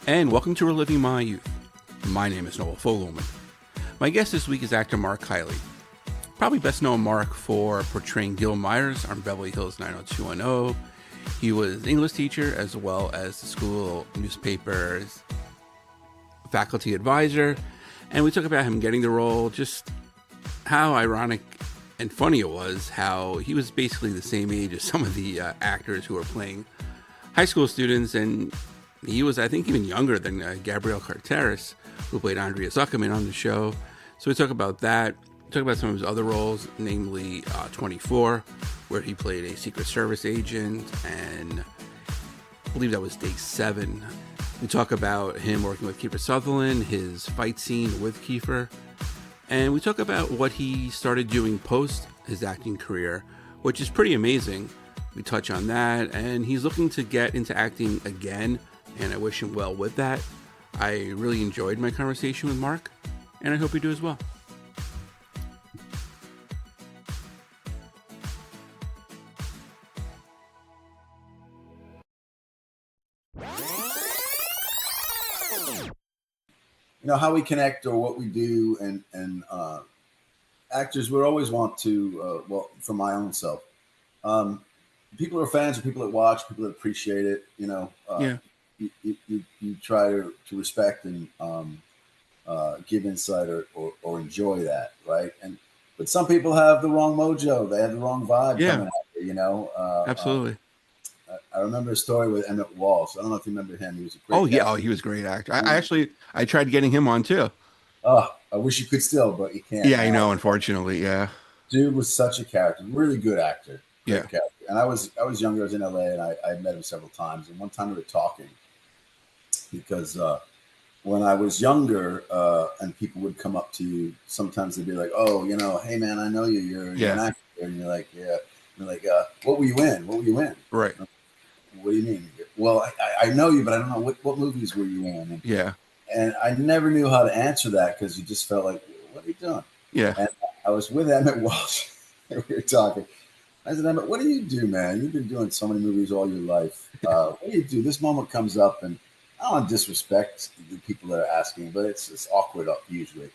And welcome to Reliving My Youth. My name is Noel Fogelman. My guest this week is actor Mark Kiely. Probably best known Mark for portraying Gil Meyers on Beverly Hills 90210. He was an English teacher as well as the school newspaper's faculty advisor. And we talk about him getting the role, just how ironic and funny it was how he was basically the same age as some of the actors who were playing high school students, and he was, I think, even younger than Gabrielle Carteris, who played Andrea Zuckerman on the show. So we talk about that. We talk about some of his other roles, namely 24, where he played a Secret Service agent, and I believe that was Day 7. We talk about him working with Kiefer Sutherland, his fight scene with Kiefer, and we talk about what he started doing post his acting career, which is pretty amazing. We touch on that, and he's looking to get into acting again, and I wish him well with that. I really enjoyed my conversation with Mark, and I hope you do as well. You know, how we connect or what we do, and actors would always want to, well, for my own self, people are fans, or people that watch, people that appreciate it, you know, you try to respect and give insight or enjoy that, right? But some people have the wrong mojo, they have the wrong vibe coming out, you know. Absolutely. I remember a story with Emmett Walsh. I don't know if you remember him. He was a great actor. He was a great actor. I tried getting him on too. Oh, I wish you could still, but you can't. Yeah, I know, unfortunately, yeah. Dude was such a character, really good actor. Yeah. Character. And I was younger, I was in LA, and I met him several times. And one time we were talking because when I was younger, and people would come up to you, sometimes they'd be like, "Oh, you know, hey man, I know you. You're an actor," and you're like, "Yeah." And they're like, "What were you in? What were you in?" Right. What do you mean? Well, I know you, but I don't know what movies were you in. And I never knew how to answer that because you just felt like, "What are you doing?" Yeah. And I was with Emmett Walsh, and we were talking. I said, "Emmett, what do you do, man? You've been doing so many movies all your life. What do you do?" This moment comes up, and I don't want to disrespect the people that are asking, but it's awkward usually.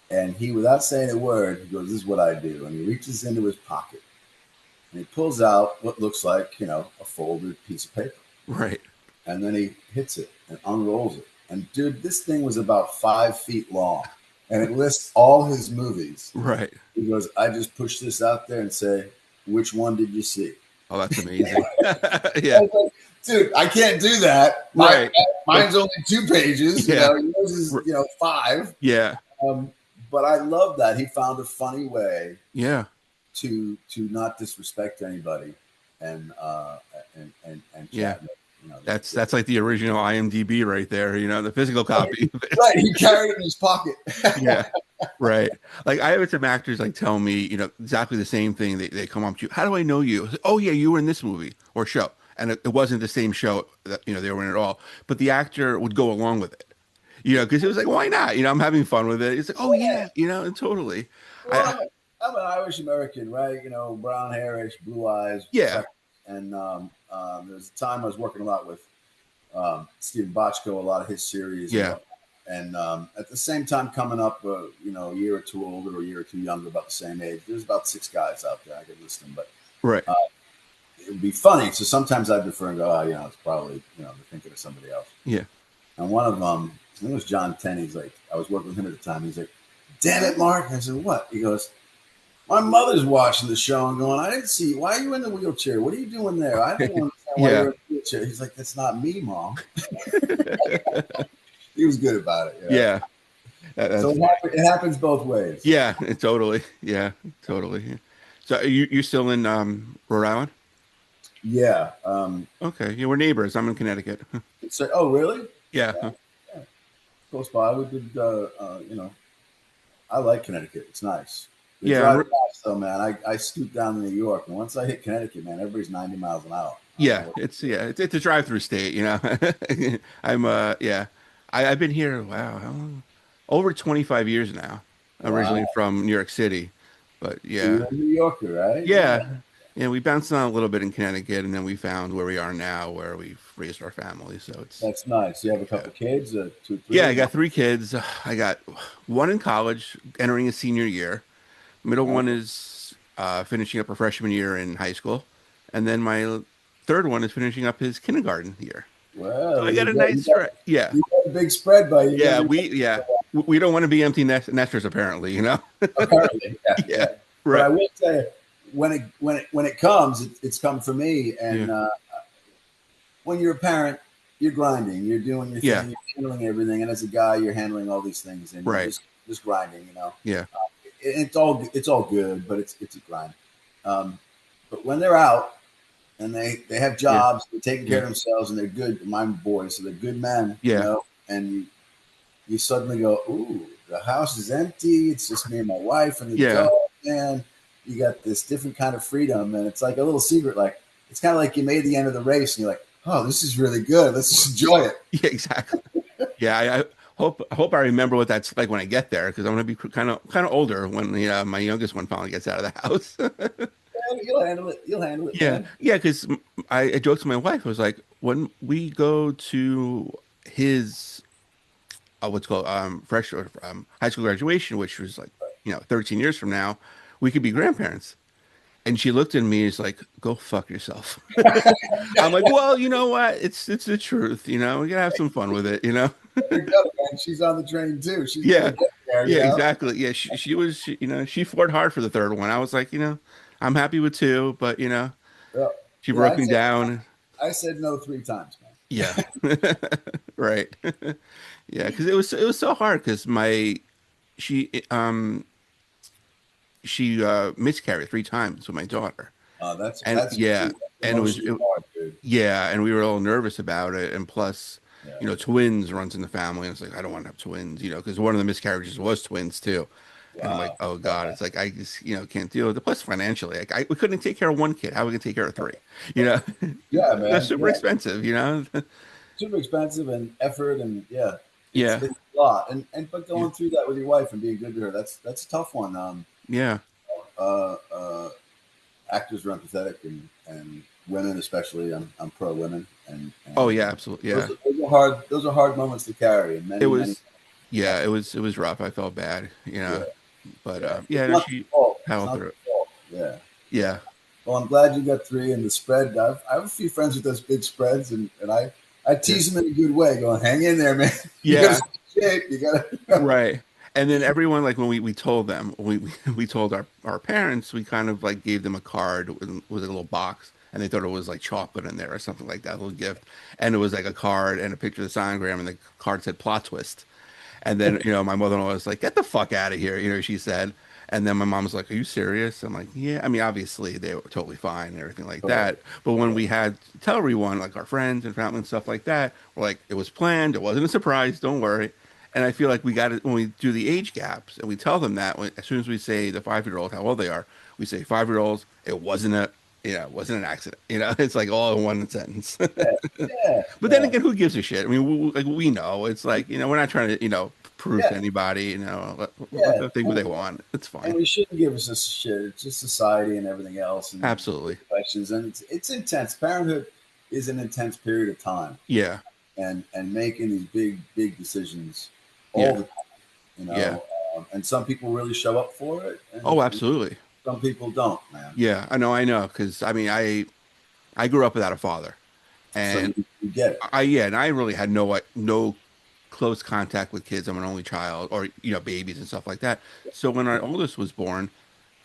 And he, without saying a word, he goes, "This is what I do." And he reaches into his pocket, and he pulls out what looks like, you know, a folded piece of paper. Right. And then he hits it and unrolls it. And dude, this thing was about 5 feet long, and it lists all his movies. Right. He goes, "I just push this out there and say, which one did you see?" Oh, that's amazing. Yeah. Dude, I can't do that. Right. Mine's only 2 pages. Yeah. You know, yours is, 5. Yeah. But I love that he found a funny way. Yeah. To not disrespect anybody and yeah. You know, that's like the original IMDb right there, you know, the physical copy. Right. He carried it in his pocket. Yeah. Right. Like I have some actors like tell me, you know, exactly the same thing. They come up to you. "How do I know you?" I say, "Oh yeah, you were in this movie or show." And it wasn't the same show that, you know, they were in at all. But the actor would go along with it. You know, because it was like, why not? You know, I'm having fun with it. It's like, oh yeah, you know, totally. Well, I'm an Irish American, right? You know, brown hairish, blue eyes. Yeah. And there was a time I was working a lot with Stephen Bochco, a lot of his series. Yeah. And at the same time, coming up, you know, a year or two older, or a year or two younger, about the same age. There's about 6 guys out there. I could list them, but right. It would be funny. So sometimes I'd defer and go, "Oh, you know, it's probably, you know, they're thinking of somebody else." Yeah. And one of them, I think it was John Tenn. He's like, I was working with him at the time. He's like, "Damn it, Mark." I said, "What?" He goes, "My mother's watching the show and going, I didn't see, why are you in the wheelchair? What are you doing there? I don't understand why you're in the wheelchair." He's like, "That's not me, Mom." He was good about it. You know? Yeah. So it happens both ways. Yeah, totally. Yeah, totally. So you still in Rhode Island? Yeah. Okay. Yeah, we're neighbors. I'm in Connecticut. So, oh, really? Yeah. Yeah. Close by. We did, you know, I like Connecticut. It's nice. Drive fast, though, man. I scoot down to New York, and once I hit Connecticut, man, everybody's 90 miles an hour. It's a drive-through state, you know. I've been here, wow, how long? Over 25 years now. Originally from New York City, but yeah. You're a New Yorker, right? Yeah. Yeah, we bounced on a little bit in Connecticut, and then we found where we are now, where we've raised our family. So it's That's nice. You have a yeah, couple kids, two, yeah. I three. got 3 kids. I got one in college, entering his senior year. Middle one Okay. is finishing up her freshman year in high school, and then my third one is finishing up his kindergarten year. So Well, I there got you a go. nice spread. Yeah, You got a big spread, buddy. You got yeah. everybody. We don't want to be empty nesters, apparently. You know. Apparently, yeah, Yeah. yeah. But Right. I will tell you, when it comes, it's come for me. Yeah. And when you're a parent, you're grinding, you're doing your Yeah. thing, you're handling everything, and as a guy, you're handling all these things, and you're Right. just grinding. Yeah. It's all good, but it's a grind. Um, but when they're out and they have Yeah. jobs, they're taking care Yeah. of themselves, and they're good. My boys, so they're good men, Yeah. and you suddenly go, ooh, the house is empty. It's just me and my wife and the Yeah. dog. Man, you got this different kind of freedom, and it's like a little secret. Like it's kind of like you made the end of the race, and you're like, oh, this is really good. Let's just enjoy it. Yeah. Exactly. Yeah. I hope I remember what that's like when I get there, because I'm gonna be kind of older when my youngest one finally gets out of the house. Yeah, you'll handle it. You'll handle it, Yeah. man. Yeah. Because I joked to my wife. I was like, when we go to his what's called fresh or high school graduation, which was like 13 years from now, we could be grandparents. And she looked at me and is like, "Go fuck yourself." I'm like, "Well, you know what? It's the truth. We gotta have some fun with it. There you go, man. She's on the train too. She's gonna Yeah, get there. yeah, exactly. Yeah, she was. She fought hard for the third one. I was like, I'm happy with two, but Yeah, she yeah. broke me down. I said no 3 times, man. Yeah, right. Yeah, because it was so hard because she she miscarried 3 times with my daughter, That's and yeah, and it was emotionally hard, dude. yeah, and we were all nervous about it, and plus, Yeah. twins runs in the family, and it's like I don't want to have twins, because one of the miscarriages was twins too, and I'm like, Wow. oh God, it's like I just can't deal with it. Plus financially, like we couldn't take care of one kid. How are we gonna take care of three? You know, Yeah, That's man. super Yeah. expensive. Super expensive and effort and yeah, Yeah, it's a lot. But yeah, going through that with your wife and being good to her, that's a tough one. yeah. Uh, uh, Actors are empathetic and women especially. I'm pro women Oh and yeah, absolutely. Yeah, those are hard moments to carry and it many was. yeah, Yeah, it was rough. I felt bad. yeah, But yeah. yeah, It's no, not she your fault. It's paddled not through it. your fault. Yeah. Yeah, Well, I'm glad you got 3 and the spread. I have a few friends with those big spreads, and I yeah, tease them in a good way, going, "Hang in there, man. You got to yeah. stay in shape. You got to." Right. And then everyone, like when we told them, we told our parents, we kind of like gave them a card with a little box, and they thought it was like chocolate in there or something like that, a little gift. And it was like a card and a picture of the sonogram, and the card said plot twist. And then, my mother-in-law was like, get the fuck out of here, she said. And then my mom was like, are you serious? I'm like, yeah. I mean, obviously they were totally fine and everything like that. But when we had to tell everyone, like our friends and family and stuff like that, we're like, it was planned. It wasn't a surprise. Don't worry. And I feel like we got it when we do the age gaps and we tell them that as soon as we say the 5-year-old how old they are, we say 5-year-olds. It wasn't an accident. It's like all in one sentence. Yeah, yeah, But then yeah, again, who gives a shit? I mean, we know. It's like, we're not trying to, prove to yeah, anybody, let yeah. them think what they want. It's And fine. we shouldn't give us this shit. It's just society and everything else, and Absolutely. questions, and it's intense. Parenthood is an intense period of time, Yeah. and making these big decisions all Yeah. the time. You Yeah. know, and some people really show up for it, Oh, and absolutely. some people don't, man. Yeah. I know. Because, I mean, I grew up without a father. So And you get it. and I really had no close contact with kids. I'm an only child or, babies and stuff like that. So when our oldest was born,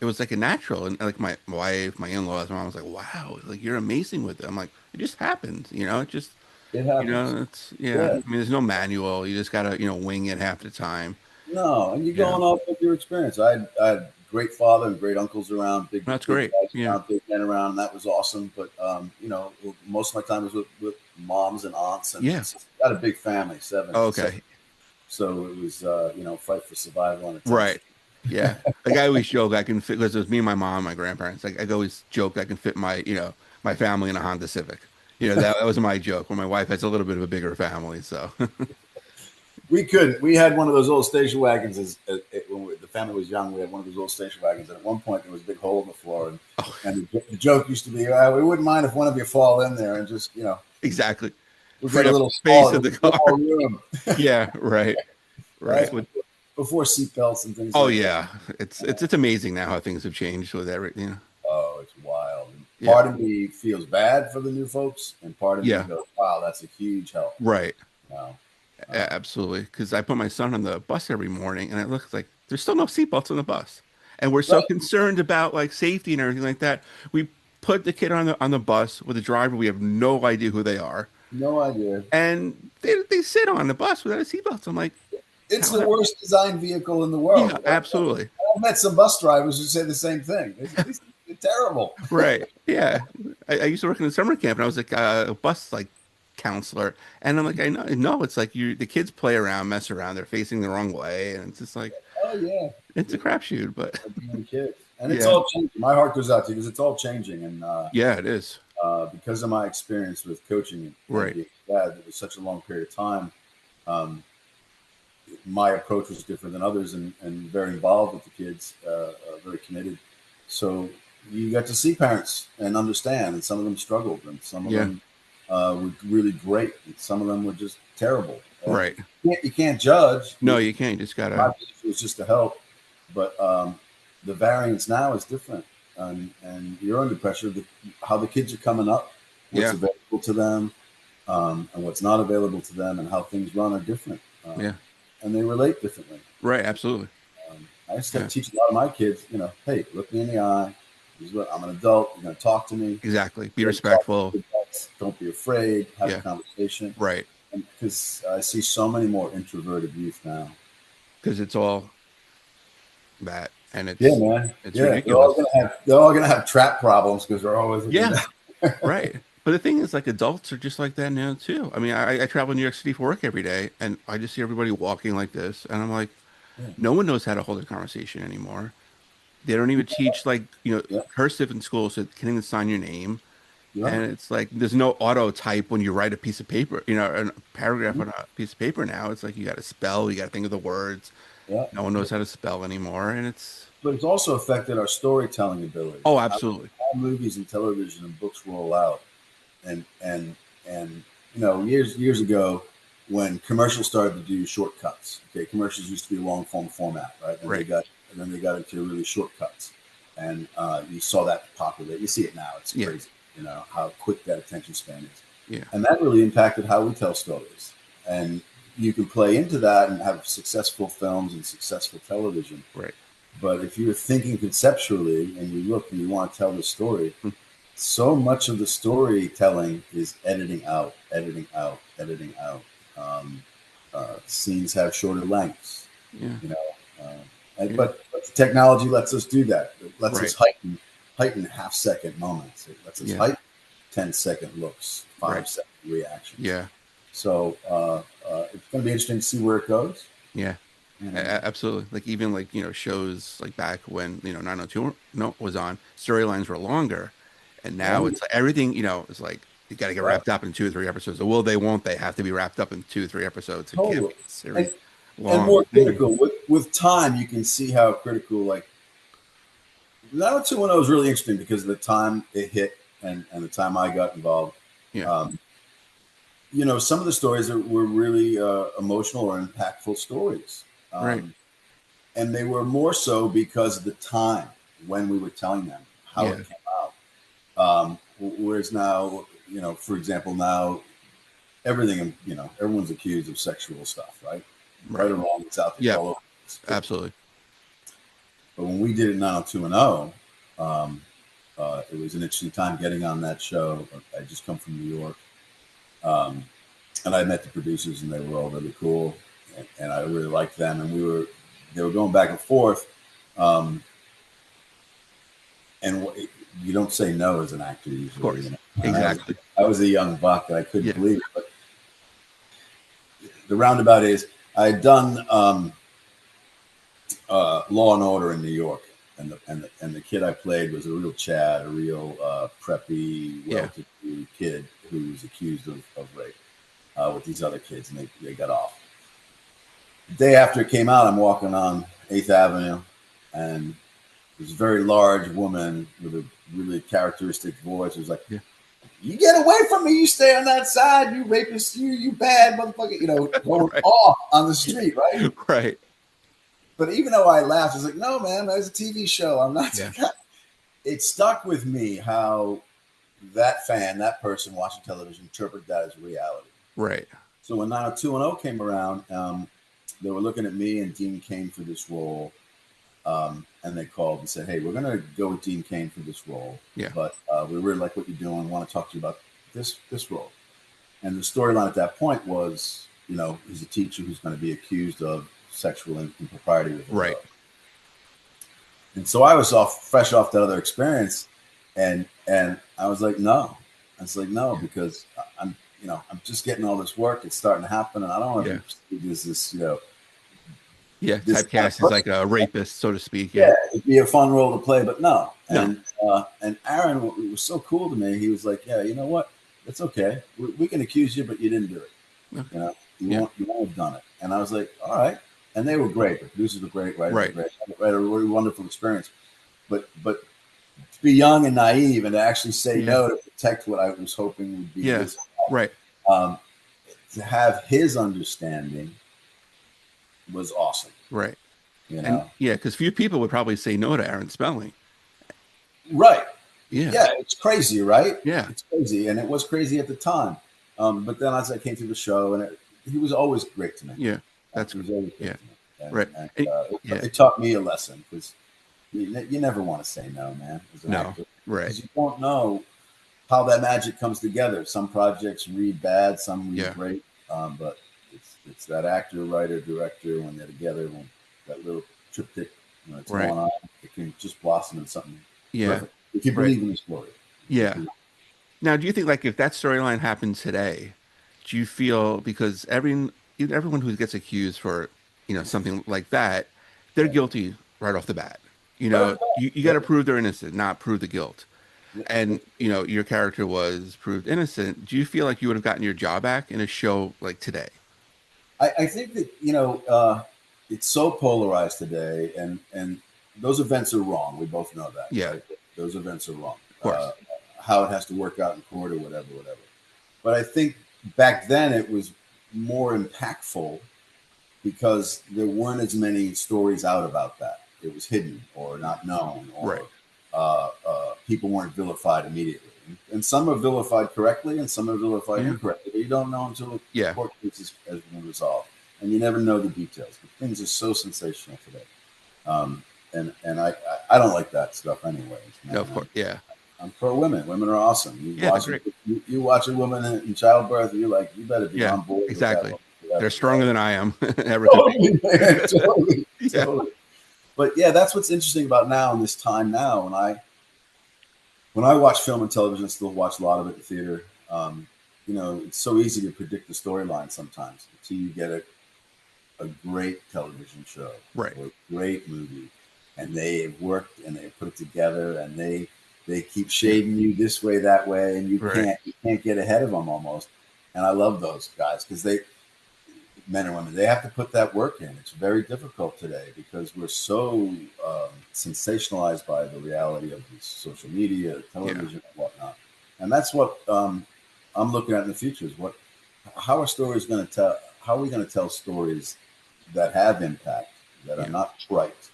it was like a natural. And like my wife, my in-laws, my mom was like, wow, like you're amazing with it. I'm like, it just happened, it just, It happens. it's, yeah. I Yeah. mean, there's no manual. You just gotta, wing it half the time. No, and you're Yeah. going off with your experience. I had great father and great uncles around, That's big great. guys Yeah. around, big men around, and that was awesome. But most of my time was with moms and aunts, and Yeah. it's got a big family, seven. Okay. So it was fight for survival and Right. attention. Yeah. Like I always joke I can fit because it was me and my mom, and my grandparents. Like I always joke I can fit my family in a Honda Civic. That was my joke. When my wife has a little bit of a bigger family, so We couldn't. We had one of those old station wagons when the family was young, we had one of those little station wagons, and at one point there was a big hole in the floor, and Oh, and the joke used to be, we wouldn't mind if one of you fall in there and just exactly. we'll get Freed a up little space smaller, in the there'll be car. more room. Yeah, right. That's Right. With, before seatbelts and things oh like that. yeah. It's amazing now how things have changed with everything. Oh, it's wild. And Yeah. part of me feels bad for the new folks, and part of me Yeah. goes, "Wow, that's a huge help." Right. Wow. Absolutely. Because I put my son on the bus every morning and it looks like there's still no seatbelts on the bus. And we're so Right. concerned about like safety and everything like that. We put the kid on the bus with a driver. We have no idea who they are. No idea. And they sit on the bus without a seatbelt. I'm like, It's how the worst designed vehicle in the yeah, world. absolutely. I've met some bus drivers who say the same thing. These are terrible. Right. Yeah. I used to work in a summer camp and I was like a bus like counselor. And I'm like, I know, no, it's like the kids play around, mess around, they're facing the wrong way. And it's just like, Oh yeah, it's a crapshoot, but being kids, and it's yeah. all changing. My heart goes out to you because it's all changing, and Yeah, it is. because of my experience with coaching and Right. being a dad, it was such a long period of time. Um, my approach was different than others, and very involved with the kids, very committed. So you got to see parents and understand, and some of them struggled, and some of Yeah. them were really great, and some of them were just terrible. Right. You can't judge. No, you can't. You just My gotta, belief was just to help, but the variance now is different, and you're under pressure. How the kids are coming up, what's yeah. available to them, and what's not available to them, and how things run are different, Yeah. and they relate differently. Right. Absolutely. I used to Yeah. teach a lot of my kids, hey, look me in the eye. This is what I'm an adult. You're going to talk to me. Exactly. Be You're gonna talk to respectful. adults. Don't be afraid. Have a Yeah. conversation. Right. Because I see so many more introverted youth now. Because it's all that, and Yeah, man. it's Yeah, they're all ridiculous. gonna have trap problems because they're always looking Yeah. at Right. But the thing is, like adults are just like that now too. I mean, I travel in New York City for work every day, and I just see everybody walking like this, and I'm like, Yeah. no one knows how to hold a conversation anymore. They don't even teach like Yeah, cursive in school, so can't even sign your name. you're And right. it's like there's no auto type when you write a piece of paper, a paragraph Mhm. on a piece of paper now. It's like you got to spell, you got to think of the words. Yeah, No one knows how to spell anymore, and it's but it's also affected our storytelling abilities oh, and absolutely, how movies and television and books roll out. And years ago, when commercials started to do shortcuts, okay, commercials used to be long form format, right? right, And then they got into really shortcuts, and you saw that populate. You see it now; it's yeah, crazy. How quick that attention span is, yeah, and that really impacted how we tell stories. And you can play into that and have successful films and successful television. right, But if you're thinking conceptually and you look and you want to tell the story, mm, so much of the storytelling is editing out, editing out, editing out. Scenes have shorter lengths, yeah, you know, yeah, but the technology lets us do that. It lets us right, heighten half-second moments. It lets us yeah, heighten 10-second looks, right, 5-second reactions. yeah, So it's going to be interesting to see where it goes. yeah. And Absolutely. Like even like shows like back when 902 no was on, storylines were longer, and now oh, it's like everything is like you got to get yeah, wrapped up in 2 or 3 episodes. Or will they? Won't they? Have to be wrapped up in 2 or 3 episodes. It can't totally. be a And series and long more thing. critical with time. You can see how critical. Like 90210 is really interesting because of the time it hit and the time I got involved. Yeah. Um, some of the stories were really emotional or impactful stories. Right. Um, and they were more so because of the time when we were telling them how Yeah. it came out. Whereas now, for example, now everything, everyone's accused of sexual stuff, right? Right Right. or wrong, it's out there. It's Yeah. all over. Absolutely. But when we did it 90210, it was an interesting time getting on that show. I just come from New York. Um, and I met the producers, and they were all really cool, and I really liked them. And they were going back and forth. And you don't say no as an actor Of usually. course. And Exactly. I was a young buck, and I couldn't Yeah. believe it. But the roundabout is I had done Law and Order in New York, and the kid I played was a real Chad, a real preppy, Yeah. well-to-do kid who was accused of rape with these other kids, and they got off. The day after it came out, I'm walking on 8th Avenue, and this very large woman with a really characteristic voice was like, Yeah. "You get away from me! You stay on that side! You rapist! You bad motherfucker!" You know, going Right. off on the street, right? Right. But even though I laughed, I was like, "No, man, that's a TV show. I'm not." Yeah. It stuck with me how that fan, that person watching television, interpreted that as reality. Right. So when 90210 came around, they were looking at me and Dean Cain for this role. And they called and said, "Hey, we're going to go with Dean Cain for this role. Yeah. But we really like what you're doing. Want to talk to you about this role." And the storyline at that point was, you know, he's a teacher who's going to be accused of sexual impropriety with a Right. girl. And so I was fresh off that other experience, and I was like, no. I was like, no, because I'm just getting all this work. It's starting to happen, and I don't want to be this, you know. Yeah, typecast is like a rapist, so to speak. Yeah, it'd be a fun role to play, but no. No. And Aaron was so cool to me. He was like, "Yeah, you know what? It's okay. We can accuse you, but you didn't do it. Okay. You know, you won't have done it." And I was like, "All right." And they were great. The producers were great. Writers were great. I had a really wonderful experience. But to be young and naive and to actually say no to protect what I was hoping would be his, right. To have his understanding was awesome. Right. You know? And because few people would probably say no to Aaron Spelling. Right. Yeah. Yeah, it's crazy, right? Yeah. It's crazy. And it was crazy at the time. But then as I came through the show, and he was always great to me. Yeah. That's he was always great to me. And, right. It taught me a lesson, because you never want to say no, man. As an actor, right. Because you don't know how that magic comes together. Some projects read bad, some read great. But it's that actor, writer, director, when they're together, when that little triptych, it's going on, it can just blossom into something perfect. If you believe in the story. Yeah. Now, do you think, like, if that storyline happened today, do you feel, because everyone who gets accused for, something like that, they're guilty right off the bat. You got to prove they're innocent, not prove the guilt. And, your character was proved innocent. Do you feel like you would have gotten your job back in a show like today? I think that, it's so polarized today, and those events are wrong. We both know that. Yeah. Right? Those events are wrong. Of course. How it has to work out in court or whatever. But I think back then it was more impactful because there weren't as many stories out about that. It was hidden or not known, or people weren't vilified immediately. And some are vilified correctly, and some are vilified incorrectly. But you don't know until the court case has been resolved, and you never know the details. But things are so sensational today, and I don't like that stuff anyway. No, of course, I'm pro women. Women are awesome. You watch a woman in childbirth, you're like, you better be on board. Exactly. They're stronger than I am. Totally. But that's what's interesting about now in this time now. When I watch film and television, I still watch a lot of it in theater. It's so easy to predict the storyline sometimes until you get a great television show, or a great movie, and they've worked and they put it together, and they keep shading you this way, that way, and you can't get ahead of them almost. And I love those guys, because men and women, they have to put that work in. It's very difficult today because we're so sensationalized by the reality of social media, television, and whatnot. And that's what I'm looking at in the future: is how are stories going to tell? How are we going to tell stories that have impact, that are not trite,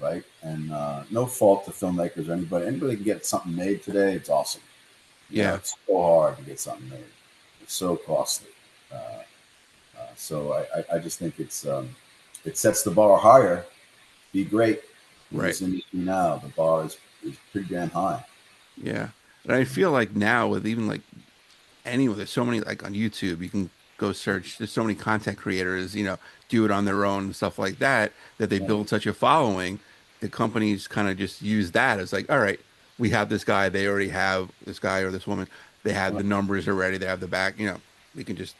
right? And no fault to filmmakers or anybody. Anybody can get something made today. It's awesome. It's so hard to get something made. It's so costly. So I just think it sets the bar higher. Be great. In this industry now, the bar is pretty damn high. Yeah. And I feel like now with even like there's so many, like on YouTube, you can go search. There's so many content creators, do it on their own and stuff like that they build such a following. The companies kind of just use that as like, all right, we have this guy. They already have this guy or this woman. They have the numbers already. They have the back. We can just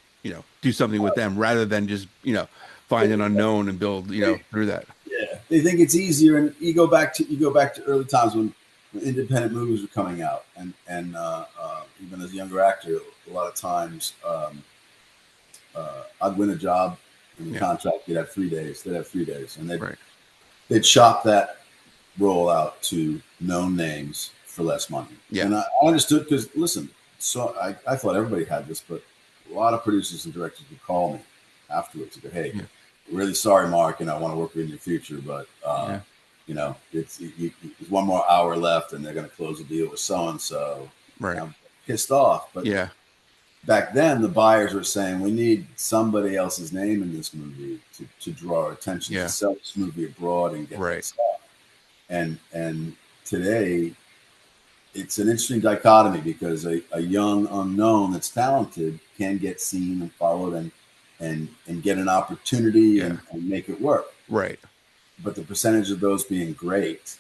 do something with them rather than just find an unknown and build through that. Yeah, they think it's easier, and you go back to early times when independent movies were coming out, and even as a younger actor, a lot of times I'd win a job in the contract. You'd have 3 days. They'd have 3 days, and they'd shop that role out to known names for less money. Yeah. And I understood because, listen, so I thought everybody had this, but a lot of producers and directors would call me afterwards and go, hey, Yeah. really sorry, Mark, and I want to work with you in the future, but, you know, there's one more hour left and they're going to close a deal with so-and-so. Right. I'm pissed off. But yeah. back then, the buyers were saying, we need somebody else's name in this movie to draw our attention, to sell this movie abroad and get that stuff. And today, it's an interesting dichotomy because a young unknown that's talented can get seen and followed and get an opportunity and make it work. Right. But the percentage of those being great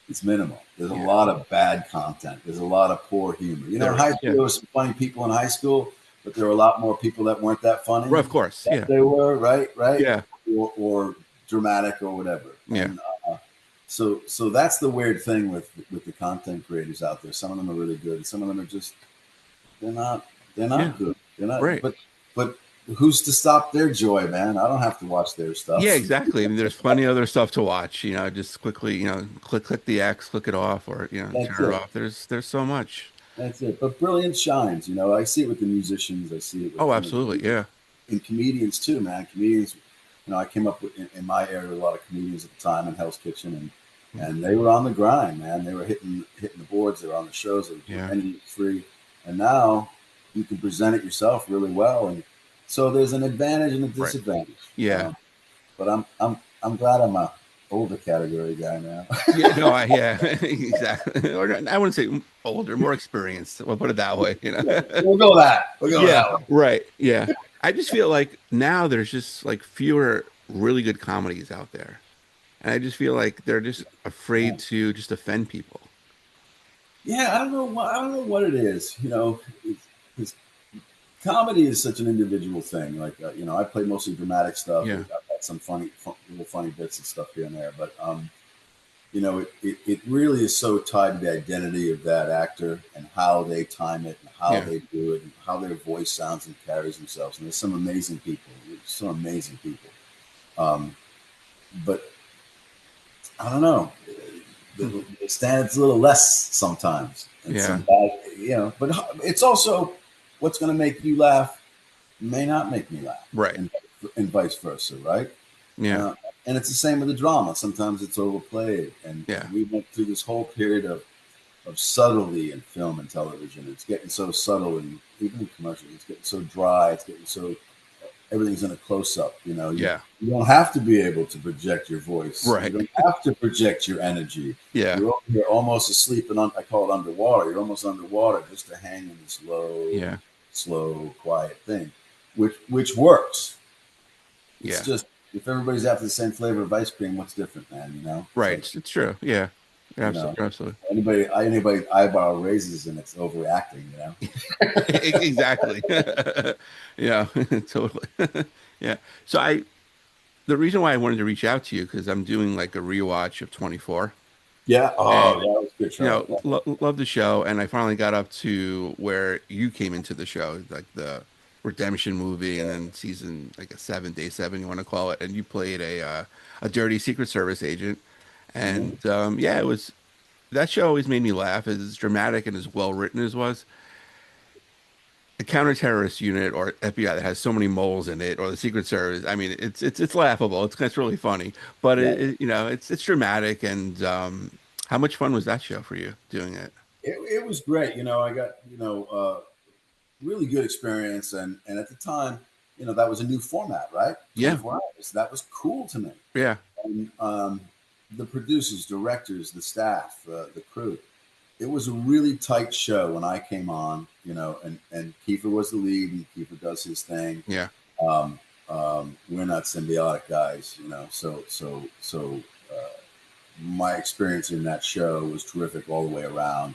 is minimal. There's a lot of bad content. There's a lot of poor humor. You know, in high school, there were some funny people in high school, but there were a lot more people that weren't that funny. Well, of course. Yeah. They were, right? Yeah. Or dramatic or whatever. Yeah. And, so that's the weird thing with the content creators out there. Some of them are really good, and some of them are just they're not good. They're not right. But who's to stop their joy, man? I don't have to watch their stuff. Yeah, exactly. I mean, there's plenty of other stuff to watch. You know, just quickly, you know, click the X, click it off, or turn it off. There's so much. That's it. But brilliance shines. You know, I see it with the musicians. I see it. With, absolutely, and comedians too, man. Comedians. You know, I came up with in my area with a lot of comedians at the time in Hell's Kitchen, and they were on the grind, man. They were hitting the boards. They were on the shows. They were free. And now you can present it yourself really well. And so there's an advantage and a disadvantage. Right. Yeah. But I'm glad I'm a older category guy now. Exactly. Or I wouldn't say older, more experienced. We'll put it that way. You know. We'll go that. We'll go that way. Right. Yeah. I just feel like now there's just like fewer really good comedies out there. And I just feel like they're just afraid to just offend people. Yeah, I don't know what it is. You know, it's comedy is such an individual thing. Like you know, I play mostly dramatic stuff. Yeah. I've got some little funny bits and stuff here and there. But you know, it really is so tied to the identity of that actor and how they time it and how they do it and how their voice sounds and carries themselves. And there's some amazing people. But I don't know. The standard's a little less sometimes. And you know, but it's also what's going to make you laugh may not make me laugh. Right. And vice versa, right? Yeah. And it's the same with the drama. Sometimes it's overplayed. And we went through this whole period of subtlety in film and television. It's getting so subtle, and even in commercials, it's getting so dry. It's getting so everything's in a close-up. You know, you don't have to be able to project your voice. Right. You don't have to project your energy. Yeah. You're almost asleep, and I call it underwater. You're almost underwater just to hang in this slow, quiet thing, which works. It's just if everybody's after the same flavor of ice cream, what's different, man? You know. Right. It's true. Yeah. Absolutely. Anybody eyebrow raises and it's overreacting, you know. Exactly. Yeah, totally. Yeah. So the reason why I wanted to reach out to you because I'm doing like a rewatch of 24. Yeah. Oh, that was a good show. You know, love the show, and I finally got up to where you came into the show, like the redemption movie, and then season like day 7, you want to call it, and you played a dirty Secret Service agent. And it was that show always made me laugh. As dramatic and as well written as was. A counter-terrorist unit or FBI that has so many moles in it, or the Secret Service. I mean, it's laughable. It's really funny, but it's dramatic. And how much fun was that show for you doing it? It was great. You know, I got really good experience, and at the time, you know, that was a new format, right? 24 hours. That was cool to me. Yeah. And the producers, directors, the staff, the crew. It was a really tight show when I came on, you know, and Kiefer was the lead, and Kiefer does his thing. Yeah. We're not symbiotic guys, you know, so my experience in that show was terrific all the way around.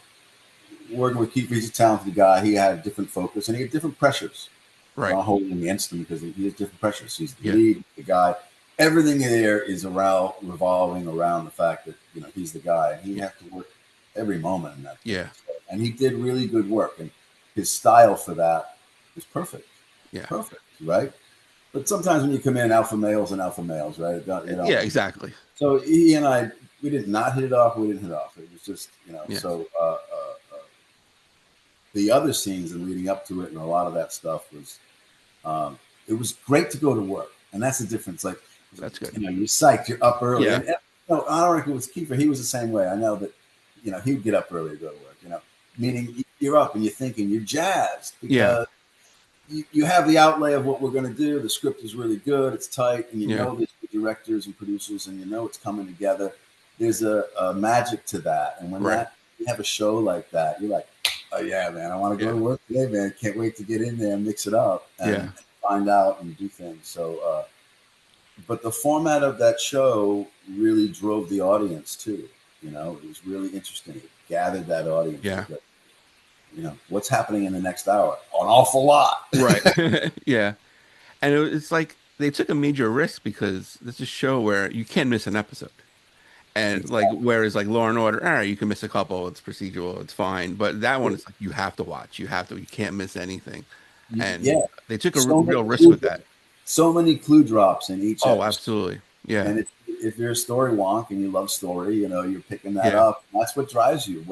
Working with Kiefer, he's a talented guy. He had a different focus, and he had different pressures. Right. I'm not holding him against him because he has different pressures. He's the lead, the guy. Everything in there is revolving around the fact that, you know, he's the guy, and he has to work every moment in that. Yeah. And he did really good work, and his style for that is perfect. Yeah. Perfect, right? But sometimes when you come in, alpha males and alpha males, right? Yeah, exactly. So he and I, we did not hit it off. We didn't hit it off. It was just, Yeah. so the other scenes and leading up to it and a lot of that stuff was, it was great to go to work. And that's the difference. Like, That's good. you're psyched, you're up early. Yeah. And I don't reckon it was Kiefer. He was the same way. I know that, he would get up early to go to work, meaning you're up and you're thinking, you're jazzed because you have the outlay of what we're going to do. The script is really good. It's tight. And there's the directors and producers and it's coming together. There's a magic to that. And when you have a show like that, you're like, oh yeah, man, I want to go to work today, man. Can't wait to get in there and mix it up and find out and do things. So, but the format of that show really drove the audience too. It was really interesting. It gathered that audience. Yeah. What's happening in the next hour? An awful lot. Right. Yeah. And it's like they took a major risk because this is a show where you can't miss an episode. And like, whereas like Law and Order, all right, you can miss a couple. It's procedural. It's fine. But that one is like, you have to watch. You can't miss anything. And they took a real risk with that. So many clue drops in each episode. Absolutely. Yeah. And if you're a story wonk and you love story, you're picking that up. That's what drives you.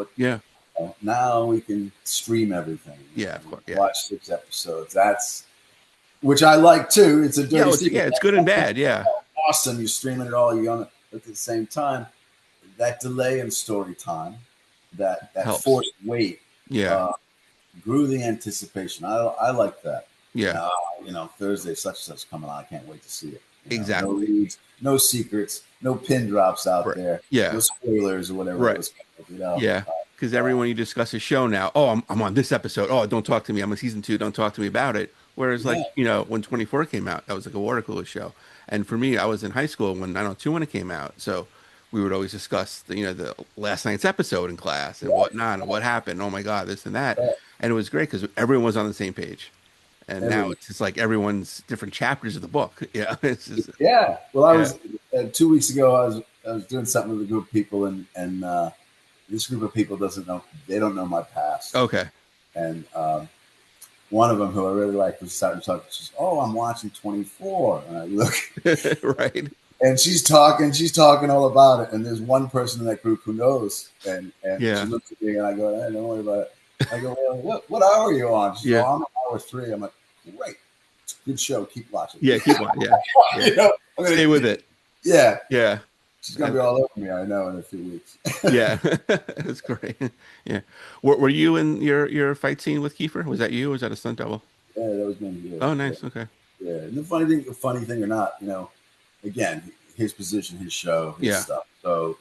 Now we can stream everything. Yeah, of course. Yeah. Watch 6 episodes. Which I like too. It's a dirty it's good and bad. Yeah. Awesome. You're streaming it all. You're on it. But at the same time, that delay in story time, that forced wait, grew the anticipation. I like that. Yeah. Thursday such and such coming on. I can't wait to see it. Exactly. No leads, no secrets, no pin drops out there. Yeah. No spoilers or whatever. Right. Yeah. Because everyone you discuss a show now, I'm on this episode. Oh, don't talk to me. I'm on season 2. Don't talk to me about it. Whereas when 24 came out, that was like a water cooler show. And for me, I was in high school when 902 it came out. So we would always discuss the last night's episode in class and whatnot and what happened. Oh my God, this and that. And it was great because everyone was on the same page. And now it's just like everyone's different chapters of the book. Yeah. It's just, Well, I was 2 weeks ago, I was doing something with a group of people and this group of people they don't know my past. Okay. And one of them who I really liked was starting to talk. She's, I'm watching 24. And I look. Right. And she's talking all about it. And there's one person in that group who knows. And she looks at me and I go, hey, don't worry about it. I go, well, what hour are you on? She goes, I'm on hour 3. I'm like, great. Good show. Keep watching. Yeah, keep watching. Yeah. Stay with it. Yeah. Yeah. She's going to be all over me, I know, in a few weeks. Yeah. That's great. Yeah. Were you in your fight scene with Kiefer? Was that you or was that a stunt double? Yeah, that was me. Yeah. Oh, nice. Okay. Yeah. And the funny thing or not, again, his position, his show, his stuff.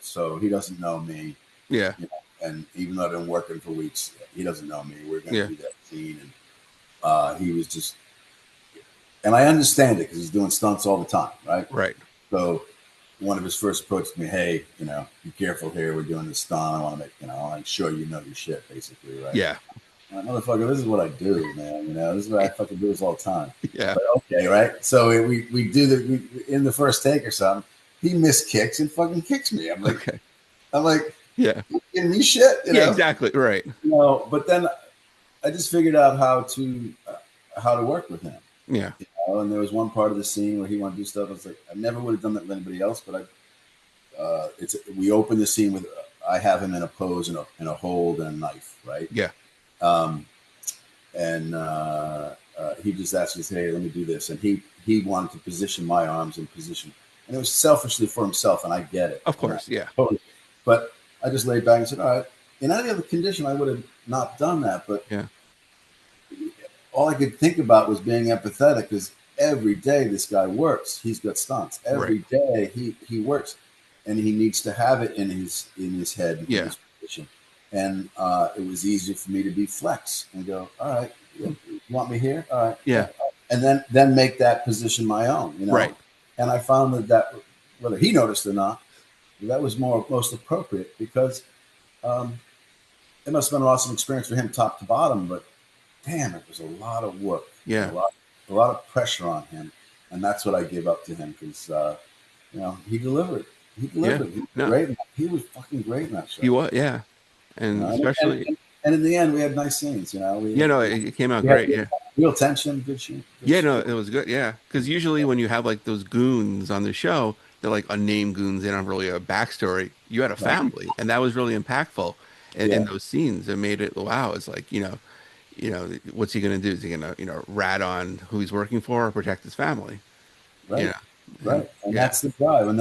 So he doesn't know me. Yeah. And even though I've been working for weeks, he doesn't know me. We're going to do that scene. And he was just, and I understand it because he's doing stunts all the time, right? Right. So one of his first approaches to me, hey, be careful here. We're doing this stunt. I want to make, I want to show your shit, basically, right? Yeah. Like, motherfucker, this is what I do, man. This is what I fucking do this all the time. Yeah. But okay, right? So we do in the first take or something. He miskicks and fucking kicks me. I'm like, yeah, you giving me shit, Yeah, exactly, right. But then I just figured out how to work with him. Yeah. And there was one part of the scene where he wanted to do stuff. I was like, I never would have done that with anybody else, but we open the scene with I have him in a pose and a hold and a knife, right? Yeah. He just asked me, hey, let me do this, and he wanted to position my arms in position, and it was selfishly for himself, and I get it. Of course, yeah. Totally. But I just laid back and said, all right. In any other condition, I would have not done that, but all I could think about was being empathetic because every day this guy works. He's got stunts. Every day he works, and he needs to have it in his head, in his position. And it was easier for me to be flex and go, all right, you want me here? All right. Yeah. And then make that position my own, Right. And I found that whether he noticed or not, that was most appropriate because it must have been an awesome experience for him top to bottom, but damn, it was a lot of work. Yeah. A lot of pressure on him. And that's what I gave up to him because, he delivered. He delivered. He was great. He was fucking great in that show. He was, and especially. And in the end, we had nice scenes, it came out great. Real tension, good shoot. Yeah, no, it was good. Yeah, because usually when you have like those goons on the show, they're like unnamed goons. They don't have really a backstory. You had a Right. family, and that was really impactful in Yeah, those scenes. It made it wow. It's like what's he gonna do? Is he gonna rat on who he's working for or protect his family? You right, know, and right. And yeah, that's the drive. And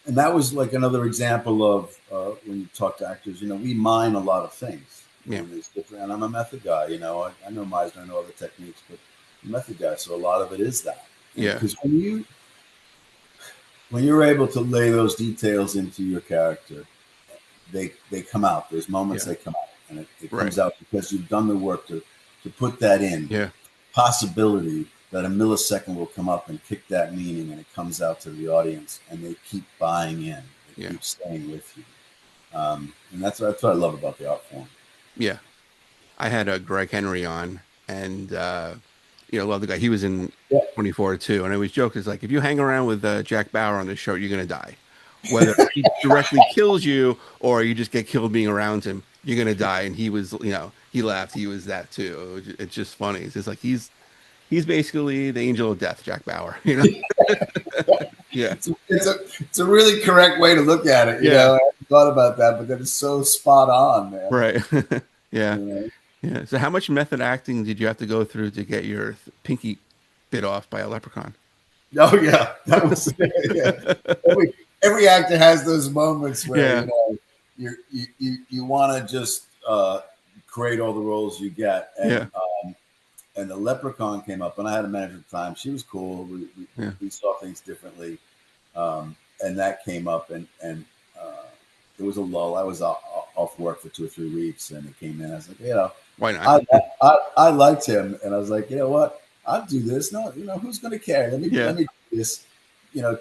and that was like another example of when you talk to actors, we mine a lot of things. yeah, And it's different. And I'm a method guy, I know Meisner, I know other techniques, but I'm a method guy. So a lot of it is that. And yeah, because when you're able to lay those details into your character, they come out. There's moments yeah, they come out, and it right, comes out because you've done the work to put that in. yeah, Possibility that a millisecond will come up and kick that meaning, and it comes out to the audience, and they keep buying in. They yeah, keep staying with you, and that's what I love about the art form. yeah. I had a Greg Henry on, and love the guy. He was in Yeah, 24 too, and I always joke is like if you hang around with Jack Bauer on the show, you're gonna die. Whether he directly kills you or you just get killed being around him, you're gonna die. And he was, he laughed. He was that too. It's just funny. It's just like he's basically the angel of death, Jack Bauer. Yeah, it's a really correct way to look at it. yeah, I hadn't thought about that, but that is so spot on, man. right, yeah, You know? yeah. So how much method acting did you have to go through to get your pinky bit off by a leprechaun? Oh yeah, that was yeah. Every actor has those moments where Yeah, you want to just create all the roles you get, yeah, and the leprechaun came up, and I had a manager at the time. She was cool. yeah. We saw things differently, and that came up, and it was a lull. I was off work for 2 or 3 weeks, and it came in. I was like, Why not? I liked him, and I was like, you know what? I'll do this. No, who's going to care? Yeah, Let me do this.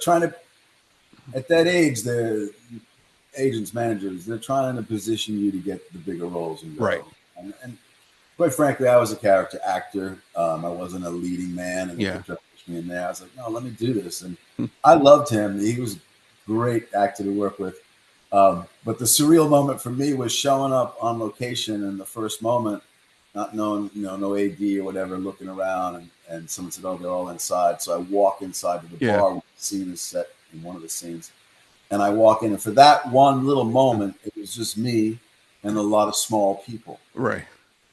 Trying to at that age, the agents, managers, they're trying to position you to get the bigger roles and go. right. And quite frankly, I was a character actor. I wasn't a leading man, and Yeah. they tried to push me in there. I was like, no, let me do this. And I loved him. He was a great actor to work with. But the surreal moment for me was showing up on location in the first moment, not knowing, no AD or whatever, looking around, and someone said, oh, they're all inside. So I walk inside to the Yeah. bar. The scene is set in one of the scenes. And I walk in, and for that one little moment, it was just me and a lot of small people. Right.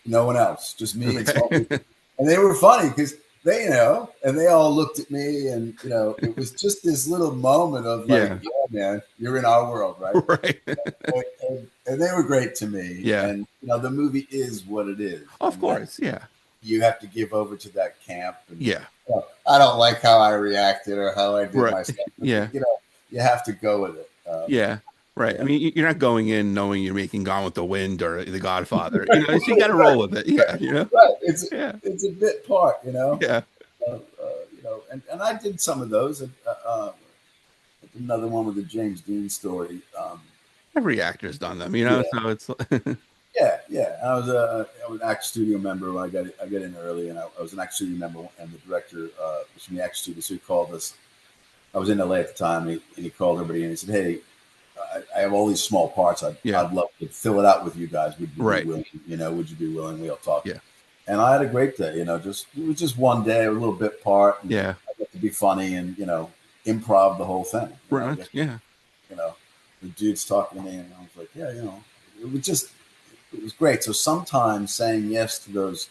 No one else, just me and small Okay. people. And they were funny because they, and they all looked at me, and it was just this little moment of like, Yeah. man, you're in our world, right? Right. And they were great to me. Yeah. And the movie is what it is. Of And course. Yeah. you have to give over to that camp. And, Yeah. I don't like how I reacted or how I did Right. my stuff. Yeah. You have to go with it. Yeah. Right. Yeah. I mean, you're not going in knowing you're making Gone with the Wind or The Godfather. So you got to roll with it. Yeah. Right. Yeah. It's a bit part, Yeah. And I did some of those. Another one with the James Dean story. Every actor's done them, Yeah. so it's Yeah. I was an actor studio member when I got in early, and I was an actor studio member, and the director was from the actor studio, so he called us. I was in LA at the time, and he called everybody, and he said, "Hey, I have all these small parts. I'd love to fill it out with you guys. Would you be willing? Would you be willing? We'll talk." Yeah. And I had a great day. It was just one day, a little bit part. And Yeah. I got to be funny and improv the whole thing. Right. Yeah. The dude's talking to me, and I was like, yeah, it was great. So sometimes saying yes to those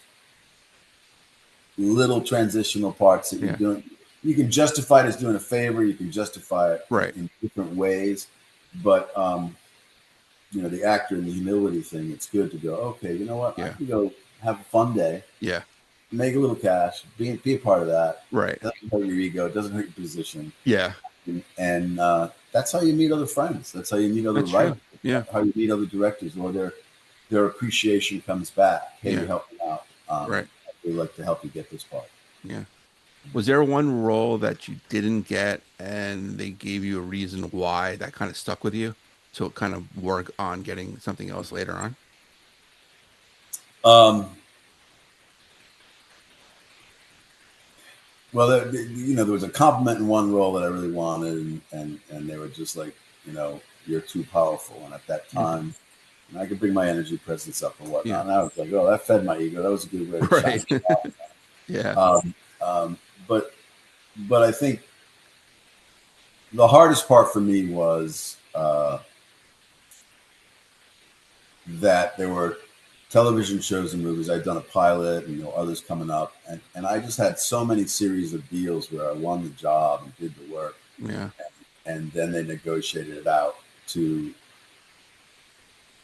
little transitional parts that you're doing, you can justify it as doing a favor. You can justify it in different ways. But, the actor and the humility thing, it's good to go, okay, you know what? I can go have a fun day. Yeah. Make a little cash. Be a part of that. Right. It doesn't hurt your ego. It doesn't hurt your position. Yeah. And that's how you meet other friends. That's how you meet other writers. Yeah. How you meet other directors, or their appreciation comes back. Hey, you helped me out. Right. We'd like to help you get this part. Yeah. Was there one role that you didn't get and they gave you a reason why that kind of stuck with you to kind of work on getting something else later on? Well, there was a compliment in one role that I really wanted, and they were just like, you're too powerful. And at that time, I could bring my energy presence up and whatnot. And I was like, oh, that fed my ego. That was a good way to shine. Yeah. But I think the hardest part for me was that there were television shows and movies. I'd done a pilot and others coming up, and I just had so many series of deals where I won the job and did the work, Yeah. and then they negotiated it out to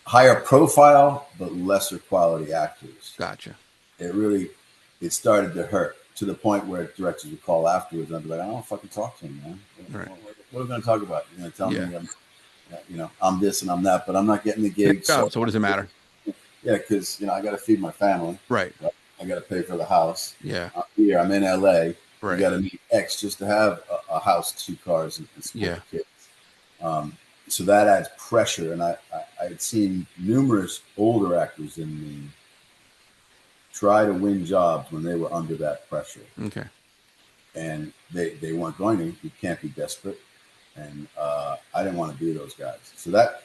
higher profile but lesser quality actors. Gotcha. It started to hurt to the point where directors would call afterwards and I'd be like, I don't want to fucking talk to him, man. Right. What are we going to talk about? You're going to tell Yeah. me I'm this and I'm that, but I'm not getting the gig. So what does it matter? Yeah, because I got to feed my family. Right. I got to pay for the house. Yeah. I'm here. I'm in LA. Right. You got to meet X just to have a house, 2 cars, and support the kids. So that adds pressure, and I had seen numerous older actors in me try to win jobs when they were under that pressure. Okay. And they weren't going to. You can't be desperate, and I didn't want to be those guys. So that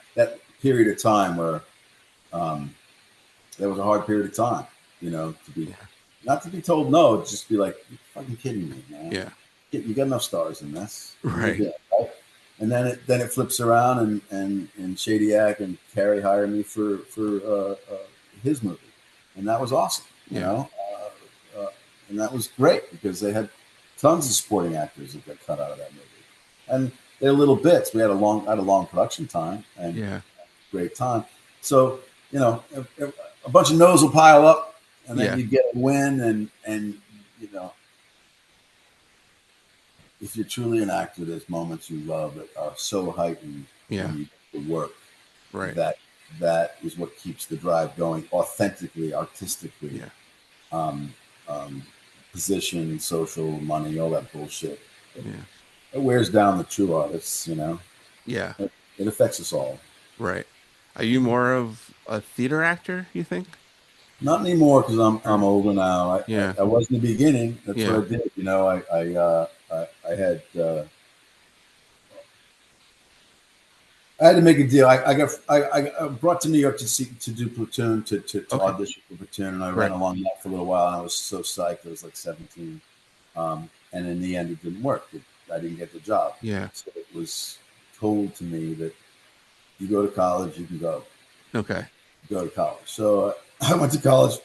period of time where that was a hard period of time, to be not to be told no, just be like, you're fucking kidding me, man. Yeah. You got enough stars in this, right? And then it flips around, and Shadyac and Carrie hired me for his movie, and that was awesome, you know, and that was great because they had tons of supporting actors that got cut out of that movie, and they're little bits. We had a long production time and great time. So a bunch of no's will pile up, and then you get a win, and if you're truly an actor, there's moments you love that are so heightened when you do the work. Right. That is what keeps the drive going authentically, artistically. Position, social, money, all that bullshit. It wears down the true artists, Yeah. It affects us all. Right. Are you more of a theater actor, you think? Not anymore, because I'm older now. I was in the beginning. That's what I did. I had to make a deal. I got brought to New York to do Platoon, to audition for Platoon, and I ran along that for a little while, and I was so psyched. I was like 17, and in the end, it didn't work. I didn't get the job. Yeah. So it was told to me that you go to college, you can go. Okay. Go to college. So I went to college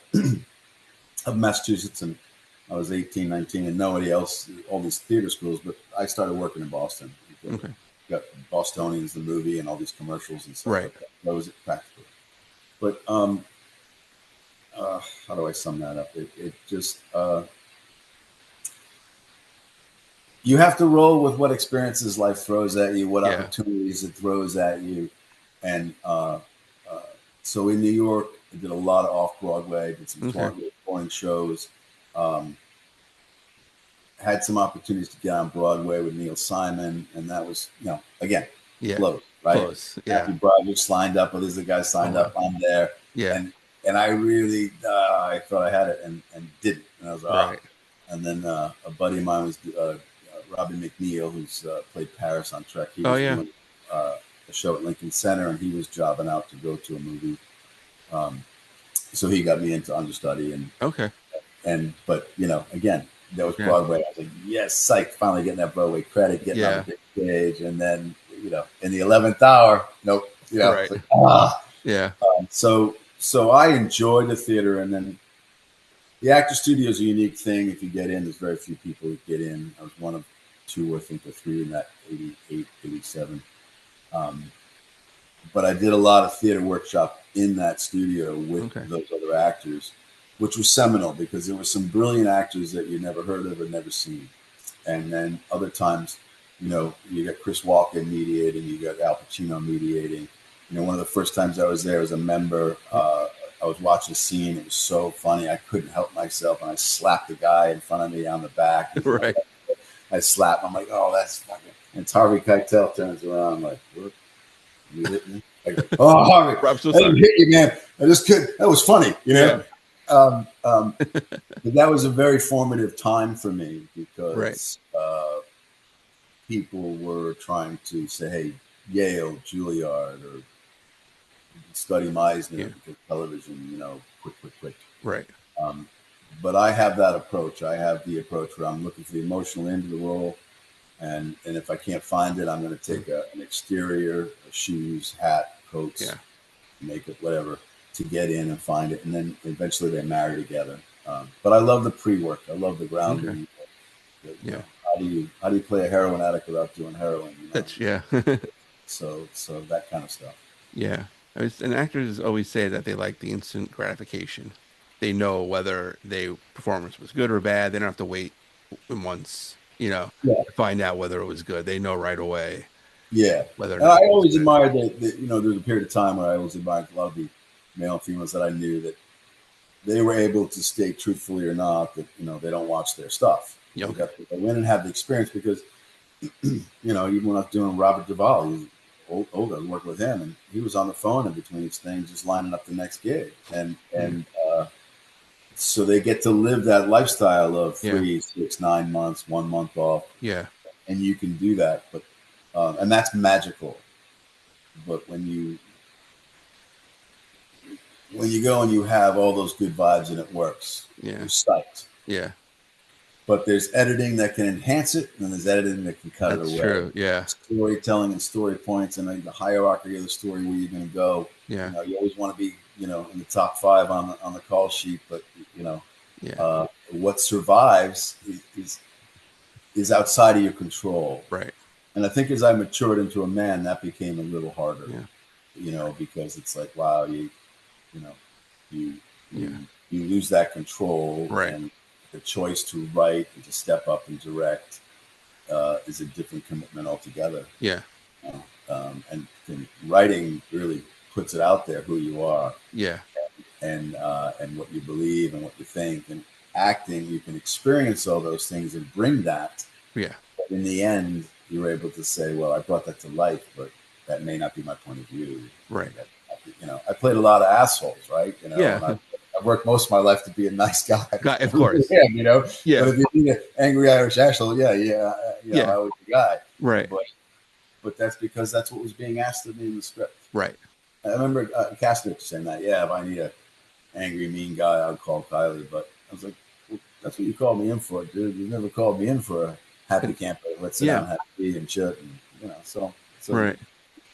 of Massachusetts, and I was 18, 19, and nobody else, all these theater schools, but I started working in Boston. Okay. Got Bostonians, the movie, and all these commercials and stuff. Right. Like that was it practically. But how do I sum that up? It just you have to roll with what experiences life throws at you, what opportunities it throws at you, and so in New York, I did a lot of off-Broadway, did some touring shows, had some opportunities to get on Broadway with Neil Simon, and that was, again, close, right? Close, yeah. Matthew Broderick's lined up, others the guys signed up, I'm there. Yeah. And I really, I thought I had it and didn't. And I was like, And then a buddy of mine was Robbie McNeil, who's played Paris on Trek. He was doing a show at Lincoln Center, and he was jobbing out to go to a movie. So he got me into understudy, but again, that was Broadway. I was like, yes, psych, finally getting that Broadway credit, getting on the big stage, and then in the 11th hour, nope, it's like, so I enjoyed the theater, and then the actor studio is a unique thing. If you get in, there's very few people who get in. I was one of 2, I think, or 3 in that 88, 87. But I did a lot of theater workshop in that studio with those other actors, which was seminal because there were some brilliant actors that you never heard of or never seen. And then other times, you got Chris Walken mediating, you got Al Pacino mediating. One of the first times I was there as a member, I was watching a scene. It was so funny. I couldn't help myself. And I slapped the guy in front of me on the back. Right. I slapped him. I'm like, oh, that's fucking. And Harvey Keitel turns around. I'm like, what? You hit me? I go, oh, Harvey, I didn't hit you, man. I just couldn't. That was funny, But that was a very formative time for me because people were trying to say, hey, Yale, Juilliard, or study Meisner because television, quick. Right. but I have that approach. I have the approach where I'm looking for the emotional end of the role. And if I can't find it, I'm going to take an exterior, shoes, hat, coats, makeup, whatever, to get in and find it. And then eventually they marry together. But I love the pre-work. I love the grounding. You know, how do you play a heroin addict without doing heroin? You know? That's So that kind of stuff. Yeah. And actors always say that they like the instant gratification. They know whether their performance was good or bad. They don't have to wait months, to find out whether it was good. They know right away. Yeah. Whether or and not I always admired that, there was a period of time where I always admired a lot of the male and females that I knew that they were able to state truthfully or not that, they don't watch their stuff. Yeah. They got to go in and have the experience because, even when I was doing Robert Duvall, he was older, I was working with him, and he was on the phone in between each thing, just lining up the next gig. And so they get to live that lifestyle of 3, 6, 9 months, 1 month off. Yeah. And you can do that. But, and that's magical. But when you go and you have all those good vibes and it works, you're psyched. Yeah. But there's editing that can enhance it, and there's editing that can cut it away. That's true. Yeah. Storytelling and story points, and the hierarchy of the story where you're going to go. Yeah. You always want to be, in the top 5 on the call sheet, but what survives is outside of your control. Right. And I think as I matured into a man, that became a little harder. Yeah. Because it's like, wow, you lose that control. Right. And the choice to write and to step up and direct is a different commitment altogether. Yeah. And writing really puts it out there who you are. Yeah. And what you believe and what you think. And acting, you can experience all those things and bring that. Yeah. But in the end, you're able to say, well, I brought that to life, but that may not be my point of view. Right. I played a lot of assholes, right? Yeah. I've worked most of my life to be a nice guy. Of course. Yeah. Yeah. But if you need an angry Irish asshole, I was the guy. Right. But that's because that's what was being asked of me in the script. Right. I remember Castor saying that. Yeah, if I need an angry, mean guy, I'll call Kiely. But I was like, well, that's what you called me in for, dude. You never called me in for a happy camper. Let's sit down, have tea and shit, and so right.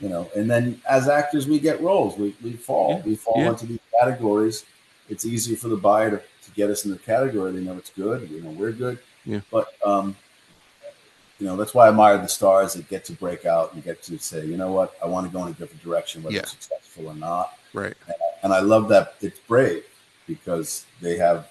And then as actors, we get roles. We fall. Yeah. We fall into these categories. It's easier for the buyer to get us in the category. They know it's good. We're good. Yeah. But that's why I admire the stars that get to break out and get to say, you know what, I want to go in a different direction, whether it's successful or not. Right. And I love that it's brave because they have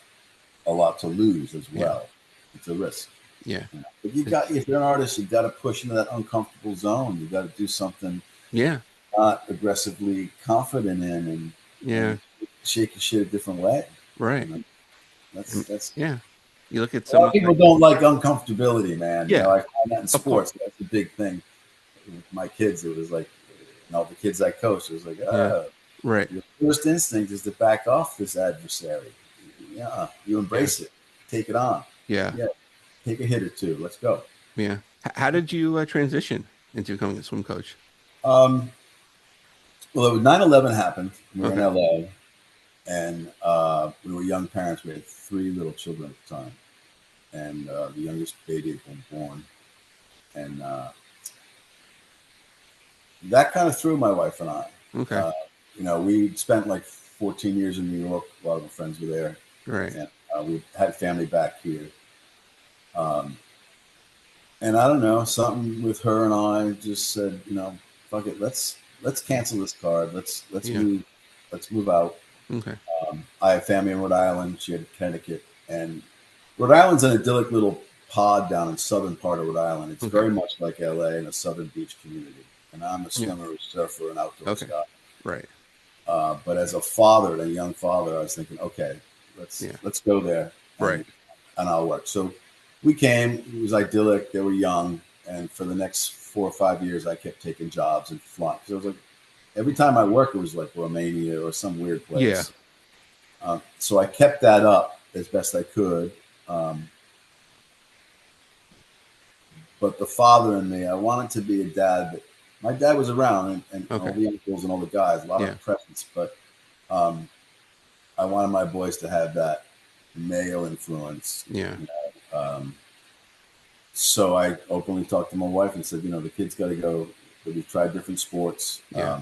a lot to lose as well. Yeah. It's a risk. Yeah. But if you're an artist, you got to push into that uncomfortable zone. You got to do something. Yeah. Not aggressively confident in and shake your shit a different way. Right. That's yeah. You look at some people don't like uncomfortability, man. Yeah. I find that in sports. That's a big thing. With my kids, it was like, the kids I coached, it was like, right. Your first instinct is to back off this adversary. Yeah. You embrace it. Take it on. Yeah. Take a hit or two. Let's go. Yeah. How did you transition into becoming a swim coach? Well, 9/11 happened. We were in LA, and we were young parents. We had 3 little children at the time, and the youngest baby had been born, and that kind of threw my wife and I. Okay. We spent like 14 years in New York. A lot of our friends were there. Right. And we had family back here. And I don't know, something with her and I just said, fuck it, let's cancel this card. Let's move out. Okay. I have family in Rhode Island. She had Connecticut, and Rhode Island's an idyllic little pod down in southern part of Rhode Island. It's very much like LA in a southern beach community. And I'm a swimmer, a surfer, an outdoor guy. Right. But as a father, a young father, I was thinking, okay, let's go there. And I'll work. So we came. It was idyllic. They were young, and for the next 4 or 5 years, I kept taking jobs and flying. So it was like every time I worked, it was like Romania or some weird place. Yeah. So I kept that up as best I could. But the father in me, I wanted to be a dad. But my dad was around, and all the uncles and all the guys, a lot of presence. But I wanted my boys to have that male influence. Yeah. So I openly talked to my wife and said, the kids got to go. We've tried different sports. Yeah.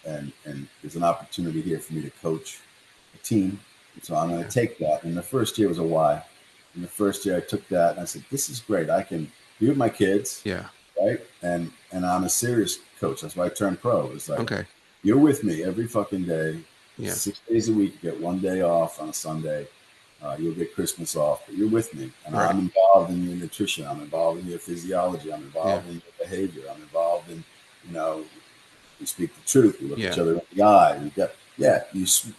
And there's an opportunity here for me to coach a team. So I'm going to take that. And the first year was a why. In the first year I took that and I said, this is great. I can be with my kids. Yeah. Right. And I'm a serious coach. That's why I turned pro. It's like, Okay. you're with me every fucking day. Yeah. 6 days a week. You get 1 day off on a Sunday. You'll get Christmas off, but you're with me. And Right. I'm involved in your nutrition. I'm involved in your physiology. I'm involved in your behavior. I'm involved in, we speak the truth. We look each other in the eye.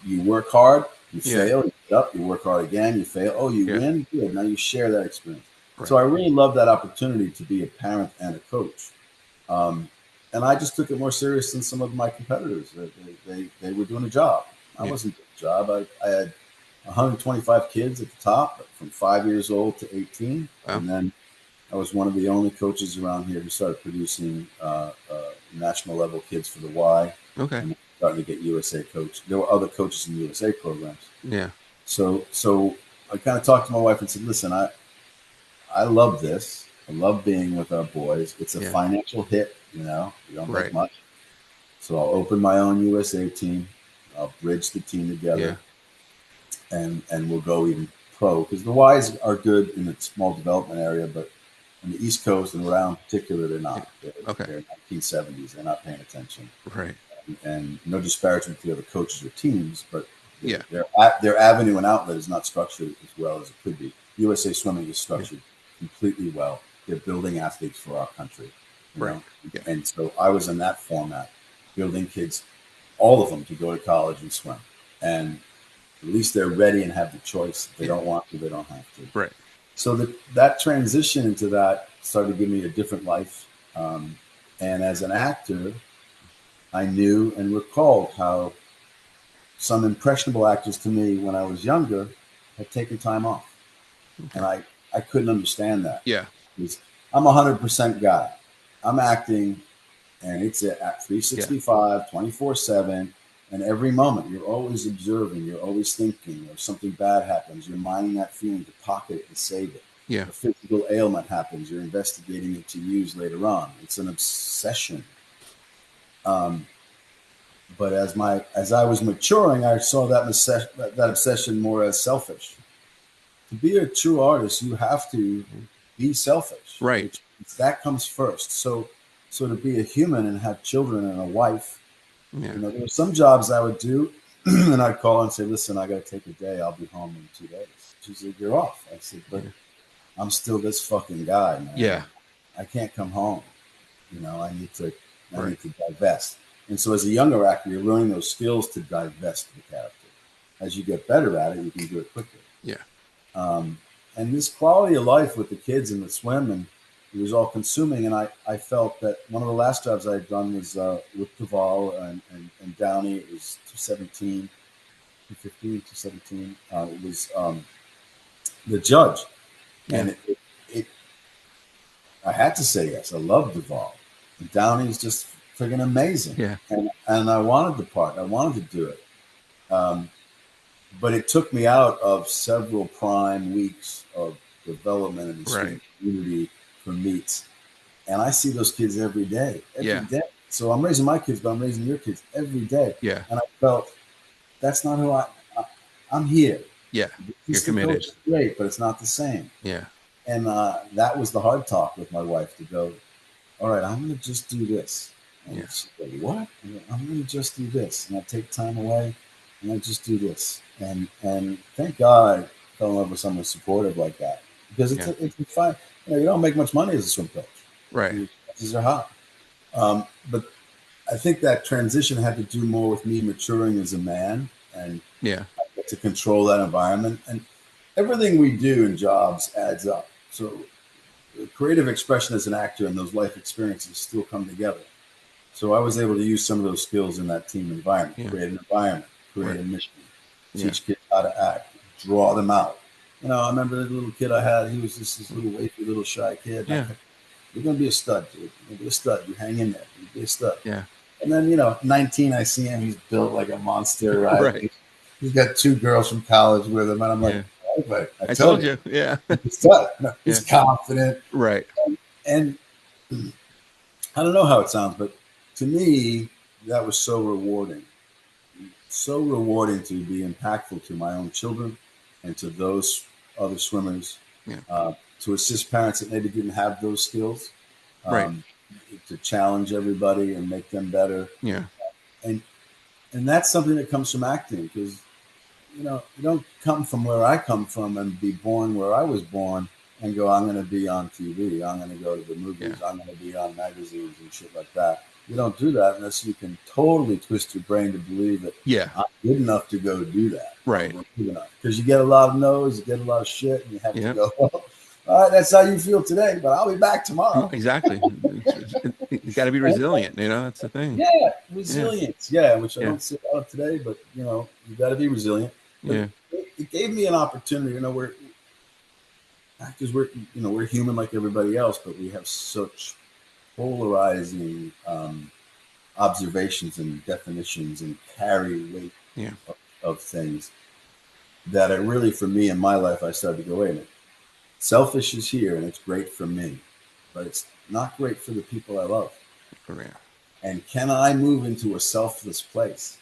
You work hard. You fail. You get up. You work hard again. You fail. Oh, you win. Good. Now you share that experience. Right. So I really love that opportunity to be a parent and a coach. And I just took it more serious than some of my competitors. They were doing a job. I wasn't doing a job. I had 125 kids at the top from 5 years old to 18. Wow. And then I was one of the only coaches around here who started producing national level kids for the Y. Okay. And starting to get USA coach. There were other coaches in the USA programs. Yeah. So I kind of talked to my wife and said, listen, I love this. I love being with our boys. It's a financial hit, you don't make much. So I'll open my own USA team. I'll bridge the team together. And we'll go even pro, because the Ys are good in the small development area, but on the East Coast and Rhode Island in particular, they're not. They're 1970s. They're not paying attention. Right. And no disparagement to the other coaches or teams, but their avenue and outlet is not structured as well as it could be. USA Swimming is structured completely well. They're building athletes for our country. You know? Yeah. And so I was in that format, building kids, all of them, to go to college and swim. And at least they're ready and have the choice. If they don't want to, they don't have to. Right. So that transition into that started to give me a different life. And as an actor, I knew and recalled how some impressionable actors to me when I was younger had taken time off. Okay. And I couldn't understand that. Yeah. I'm a 100% guy. I'm acting, and it's at 365, 24/7. And every moment, you're always observing, you're always thinking, or something bad happens, you're minding that feeling to pocket it and save it. Yeah. A physical ailment happens, you're investigating it to use later on. It's an obsession. But as I was maturing, I saw that obsession more as selfish. To be a true artist, you have to be selfish. Right. That comes first. So to be a human and have children and a wife, there were some jobs I would do, and I'd call and say, listen, I got to take a day. I'll be home in 2 days. She said, you're off. I said, but I'm still this fucking guy, man. Yeah. I can't come home. I need to divest. And so as a younger actor, you're learning those skills to divest the character. As you get better at it, you can do it quicker. Yeah. And this quality of life with the kids and the swim, and it was all consuming. And I felt that one of the last jobs I had done was with Duval and Downey. It was 217, 215, 217. It was the judge. Yeah. And I had to say yes. I love Duval. And Downey's just friggin' amazing. Yeah. And I wanted the part. I wanted to do it. But it took me out of several prime weeks of development in the community for meets. And I see those kids every day. Every day. So I'm raising my kids, but I'm raising your kids every day. Yeah. And I felt that's not who I'm here. Yeah. You're committed. Is great, but it's not the same. Yeah. And that was the hard talk with my wife, to go, all right, I'm going to just do this. And she's like, what? I'm going to just do this. And I take time away and I just do this. And thank God I fell in love with someone supportive like that, because it's fine. You don't make much money as a swim coach. Right. These are hot. But I think that transition had to do more with me maturing as a man, and to control that environment. And everything we do in jobs adds up. So creative expression as an actor and those life experiences still come together. So I was able to use some of those skills in that team environment, create an environment, create a mission, teach kids how to act, draw them out. I remember the little kid I had, he was just this little wafy, little shy kid. Yeah. You're going to be a stud, dude. You're going to be a stud. You hang in there. You'll be a stud. Yeah. And then, 19, I see him. He's built like a monster, right? Right. He's got 2 girls from college with him. And I'm like, everybody. I told you. Yeah. It's tough. No, he's confident. Right. And I don't know how it sounds, but to me, that was so rewarding. So rewarding to be impactful to my own children and to those other swimmers, to assist parents that maybe didn't have those skills, right. to challenge everybody and make them better. Yeah. And that's something that comes from acting, because, you don't come from where I come from and be born where I was born and go, I'm going to be on TV. I'm going to go to the movies. I'm going to be on magazines and shit like that. You don't do that unless you can totally twist your brain to believe that I'm good enough to go do that. Right. Because you get a lot of no's, you get a lot of shit, and you have to go, well, all right, that's how you feel today, but I'll be back tomorrow. Exactly. You got to be resilient. That's the thing. Yeah, resilience. Yeah, which I don't see a lot of today, but you got to be resilient. But it gave me an opportunity. We're actors. We're human like everybody else, but we have such polarizing observations and definitions and carry weight of things that it really, for me in my life, I started to go, wait a minute. Selfish is here and it's great for me, but it's not great for the people I love. And can I move into a selfless place?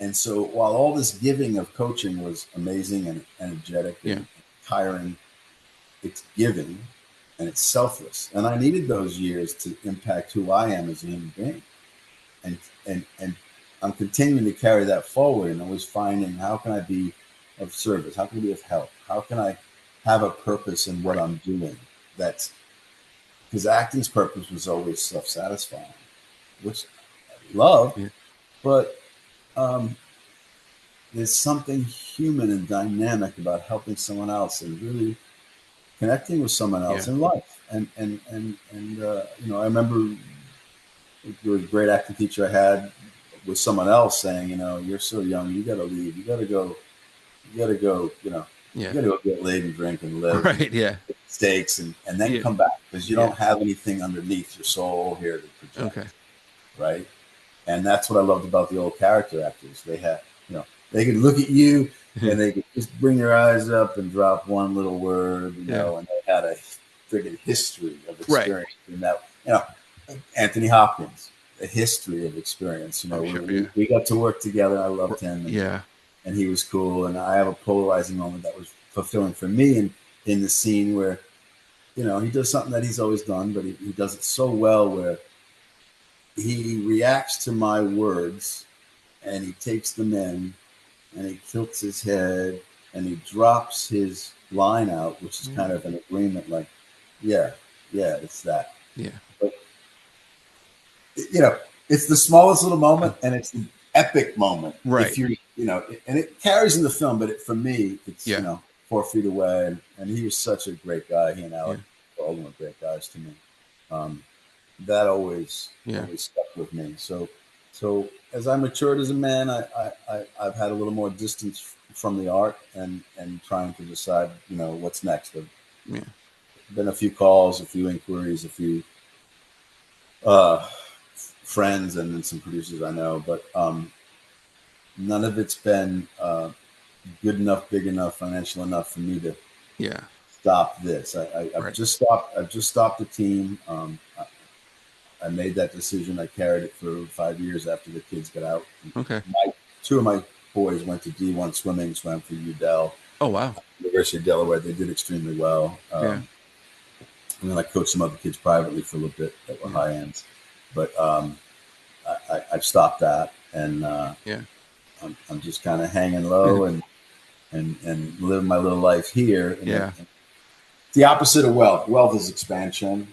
And so while all this giving of coaching was amazing and energetic and tiring, it's giving and it's selfless. And I needed those years to impact who I am as a human being. And I'm continuing to carry that forward and always finding, how can I be of service? How can I be of help? How can I have a purpose in what I'm doing? That's because acting's purpose was always self-satisfying, which I love, but there's something human and dynamic about helping someone else and really connecting with someone else in life. And I remember there was a great acting teacher I had with someone else saying, you're so young, you got to leave, you got to go, you got to go get laid and drink and live, steaks, and then come back, because you don't have anything underneath your soul here to project. Right. And that's what I loved about the old character actors. They had, they could look at you and they could just bring their eyes up and drop one little word, and they had a friggin' history of experience. And that, Anthony Hopkins, a history of experience. We got to work together. I loved him. And he was cool. And I have a polarizing moment that was fulfilling for me in the scene where, he does something that he's always done, but he does it so well, where he reacts to my words and he takes them in and he tilts his head and he drops his line out, which is kind of an agreement, like, it's that. But, it's the smallest little moment and it's the epic moment. Right. If and it carries in the film, but for me, it's, 4 feet away. And he was such a great guy. He and Alec, all of them were great guys to me. That always stuck with me. So as I matured as a man, I've had a little more distance from the art and trying to decide, what's next. Been a few calls, a few inquiries, a few friends, and then some producers I know, but none of it's been good enough, big enough, financial enough for me to stop this. I've just stopped the team. I made that decision. I carried it for 5 years after the kids got out. Two of my boys went to D1 swimming, swam for UDel. Oh, wow. University of Delaware. They did extremely well. And then I coached some other kids privately for a little bit that were high ends. But I've stopped that. And I'm just kind of hanging low and living my little life here. And it's the opposite of wealth. Wealth is expansion.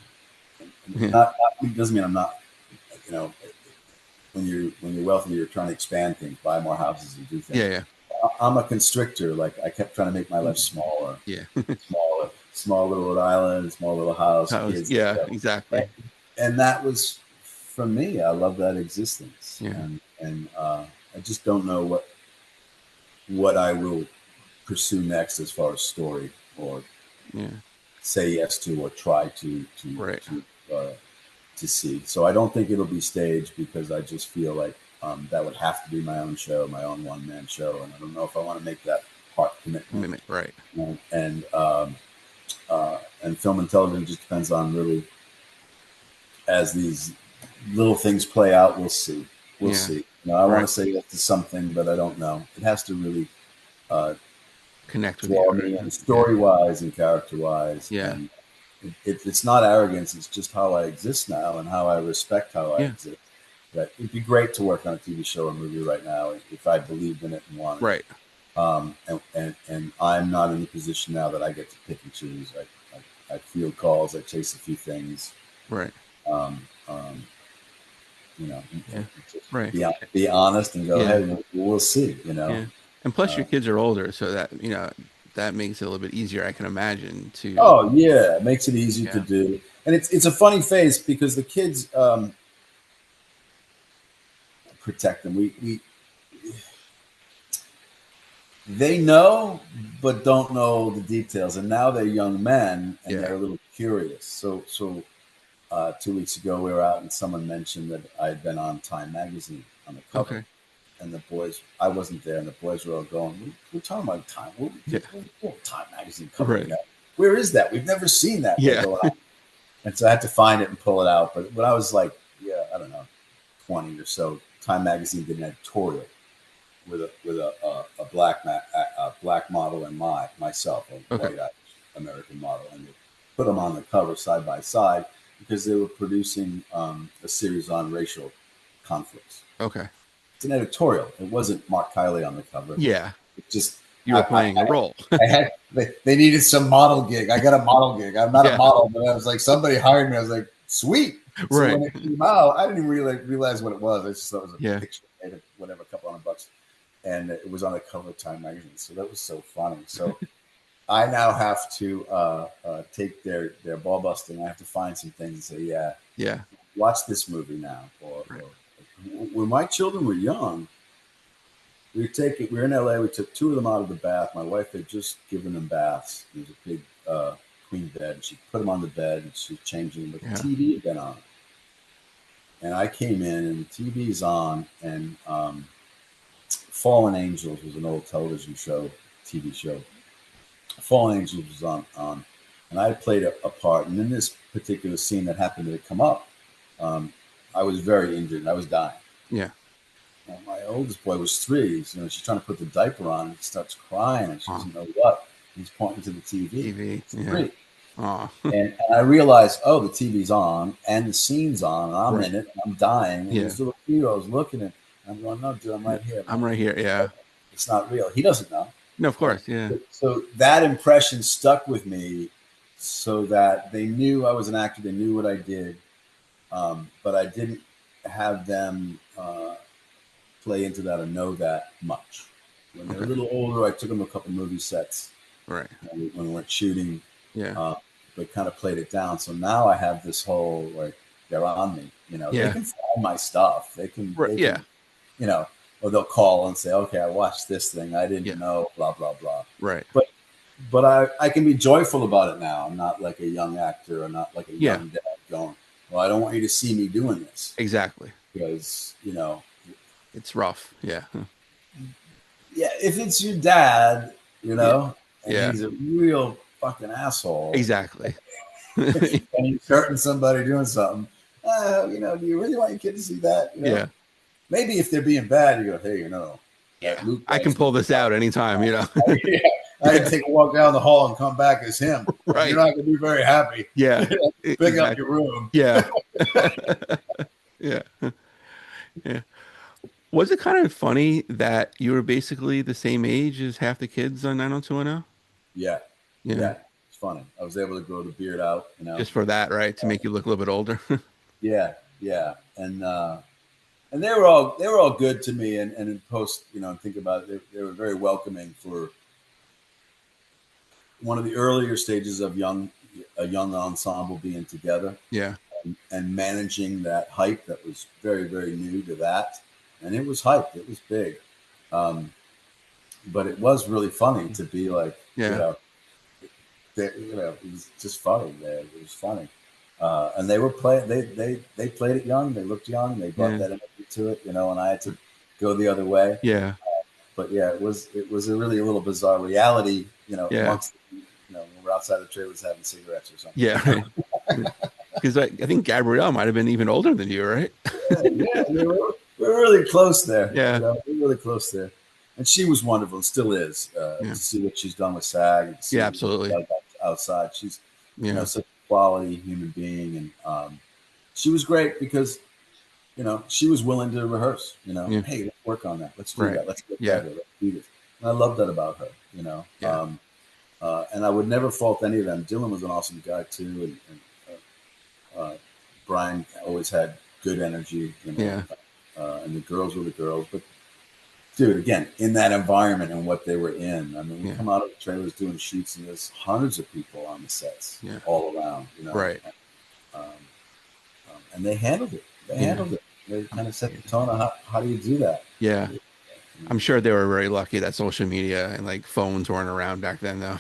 It doesn't mean I'm not, when you're wealthy, you're trying to expand things, buy more houses and do things. I'm a constrictor. Like, I kept trying to make my life smaller. Small little Rhode Island, small little house. Kids, exactly. And that was, for me, I love that existence. And I just don't know what I will pursue next as far as story or say yes to or try to see. So I don't think it'll be staged, because I just feel like that would have to be my own show, my own one-man show. And I don't know if I want to make that part commitment. Right. And film and television just depends on really, as these little things play out, we'll see. We'll see. I want to say yes to something, but I don't know. It has to really connect with draw you, me in story-wise and character-wise. Yeah. And it's not arrogance. It's just how I exist now and how I respect how I exist. That it'd be great to work on a TV show or movie right now if I believed in it and wanted it. Right. And I'm not in the position now that I get to pick and choose. I field calls. I chase a few things. Right. Be honest and go, hey, we'll see. Yeah. And plus, your kids are older, so that that makes it a little bit easier, I can imagine. To it makes it easier to do. And it's a funny phase because the kids protect them. They know, but don't know the details. And now they're young men, and they're a little curious. So 2 weeks ago, we were out, and someone mentioned that I had been on Time magazine on the cover. Okay. And the boys, I wasn't there, and the boys were all going, we're talking about Time. Time magazine cover. Right. Where is that? We've never seen that. Yeah. And so I had to find it and pull it out. But when I was like, I don't know, 20 or so, Time magazine did an editorial with a black model and myself, a white American model, and they put them on the cover side by side because they were producing a series on racial conflicts. Okay. It's an editorial. It wasn't Mark Kiely on the cover. Yeah. It just you were playing a role. They needed some model gig. I got a model gig. I'm not a model, but I was like, somebody hired me. I was like, sweet. So when it came out, I didn't even really realize what it was. I just thought it was a picture made of whatever, a couple $100. And it was on the cover of Time magazine. So that was so funny. So I now have to take their ball busting. I have to find some things and say, watch this movie now. Or when my children were young, we were in LA. We took 2 of them out of the bath. My wife had just given them baths. There was a big queen bed. She put them on the bed and she was changing them. But the TV had been on. And I came in and the TV's on, and Fallen Angels was an old TV show. Fallen Angels was on, and I played a part. And in this particular scene that happened to come up, I was very injured. I was dying. Yeah. And my oldest boy was 3. She's trying to put the diaper on, and he starts crying, and she doesn't know what. He's pointing to the TV. It's 3. And I realized, the TV's on, and the scene's on, and I'm in it, and I'm dying. And this little hero is looking at. I'm going, no, dude, I'm right here. I'm right here. Yeah. It's not real. He doesn't know. No, of course. Yeah. So that impression stuck with me, so that they knew I was an actor. They knew what I did, but I didn't have them play into that or know that much. When they're a little older, I took them to a couple movie sets. Right. When we weren't shooting. Yeah. They kind of played it down. So now I have this whole, like, they're on me. They can find my stuff. They can, or they'll call and say, okay, I watched this thing. I didn't know, blah, blah, blah. Right. But I can be joyful about it now. I'm not like a young actor or not like a young dad going, well, I don't want you to see me doing this. Exactly. Because, it's rough. Yeah. Yeah. If it's your dad, and he's a real fucking asshole. Exactly. And he's hurting somebody doing something. Do you really want your kid to see that? Yeah. Maybe if they're being bad, you go, hey, Luke, I can pull this out anytime, I can take a walk down the hall and come back as him. Right. You're not going to be very happy. Yeah. Pick up your room. Yeah. Yeah. Yeah. Was it kind of funny that you were basically the same age as half the kids on 90210? Yeah. It's funny. I was able to grow the beard out, just for that, right? To make you look a little bit older. Yeah. And they were all good to me. And in post, think about it, they were very welcoming for one of the earlier stages of a young ensemble being together. Yeah. And managing that hype that was very, very new to that. And it was hype. It was big. But it was really funny to be like, it was just funny. It was funny. And they were playing, they played it young. They looked young. They brought that energy to it, and I had to go the other way. Yeah. but yeah, it was a really a little bizarre reality, Yeah. amongst, when we're outside the trailers having cigarettes or something. Yeah. Right. Because I think Gabrielle might have been even older than you, right? Yeah, we're really close there. Yeah. We're really close there. And she was wonderful, and still is. Yeah. To see what she's done with SAG, and to see Yeah, what absolutely. she's done outside. She's, Yeah. such a quality human being, and she was great because, she was willing to rehearse. Yeah. Hey, let's work on that. Let's do Right. that. Let's get Yeah. better. Let's do this. And I love that about her. Yeah. And I would never fault any of them. Dylan was an awesome guy too, and Brian always had good energy. Yeah. And the girls were the girls. But dude, again, in that environment and what they were in, I mean, we come out of the trailers doing shoots, and there's hundreds of people on the sets, all around. Right. And they handled it. They kind of set the tone of how do you do that. Yeah. I'm sure they were very lucky that social media and like phones weren't around back then, though.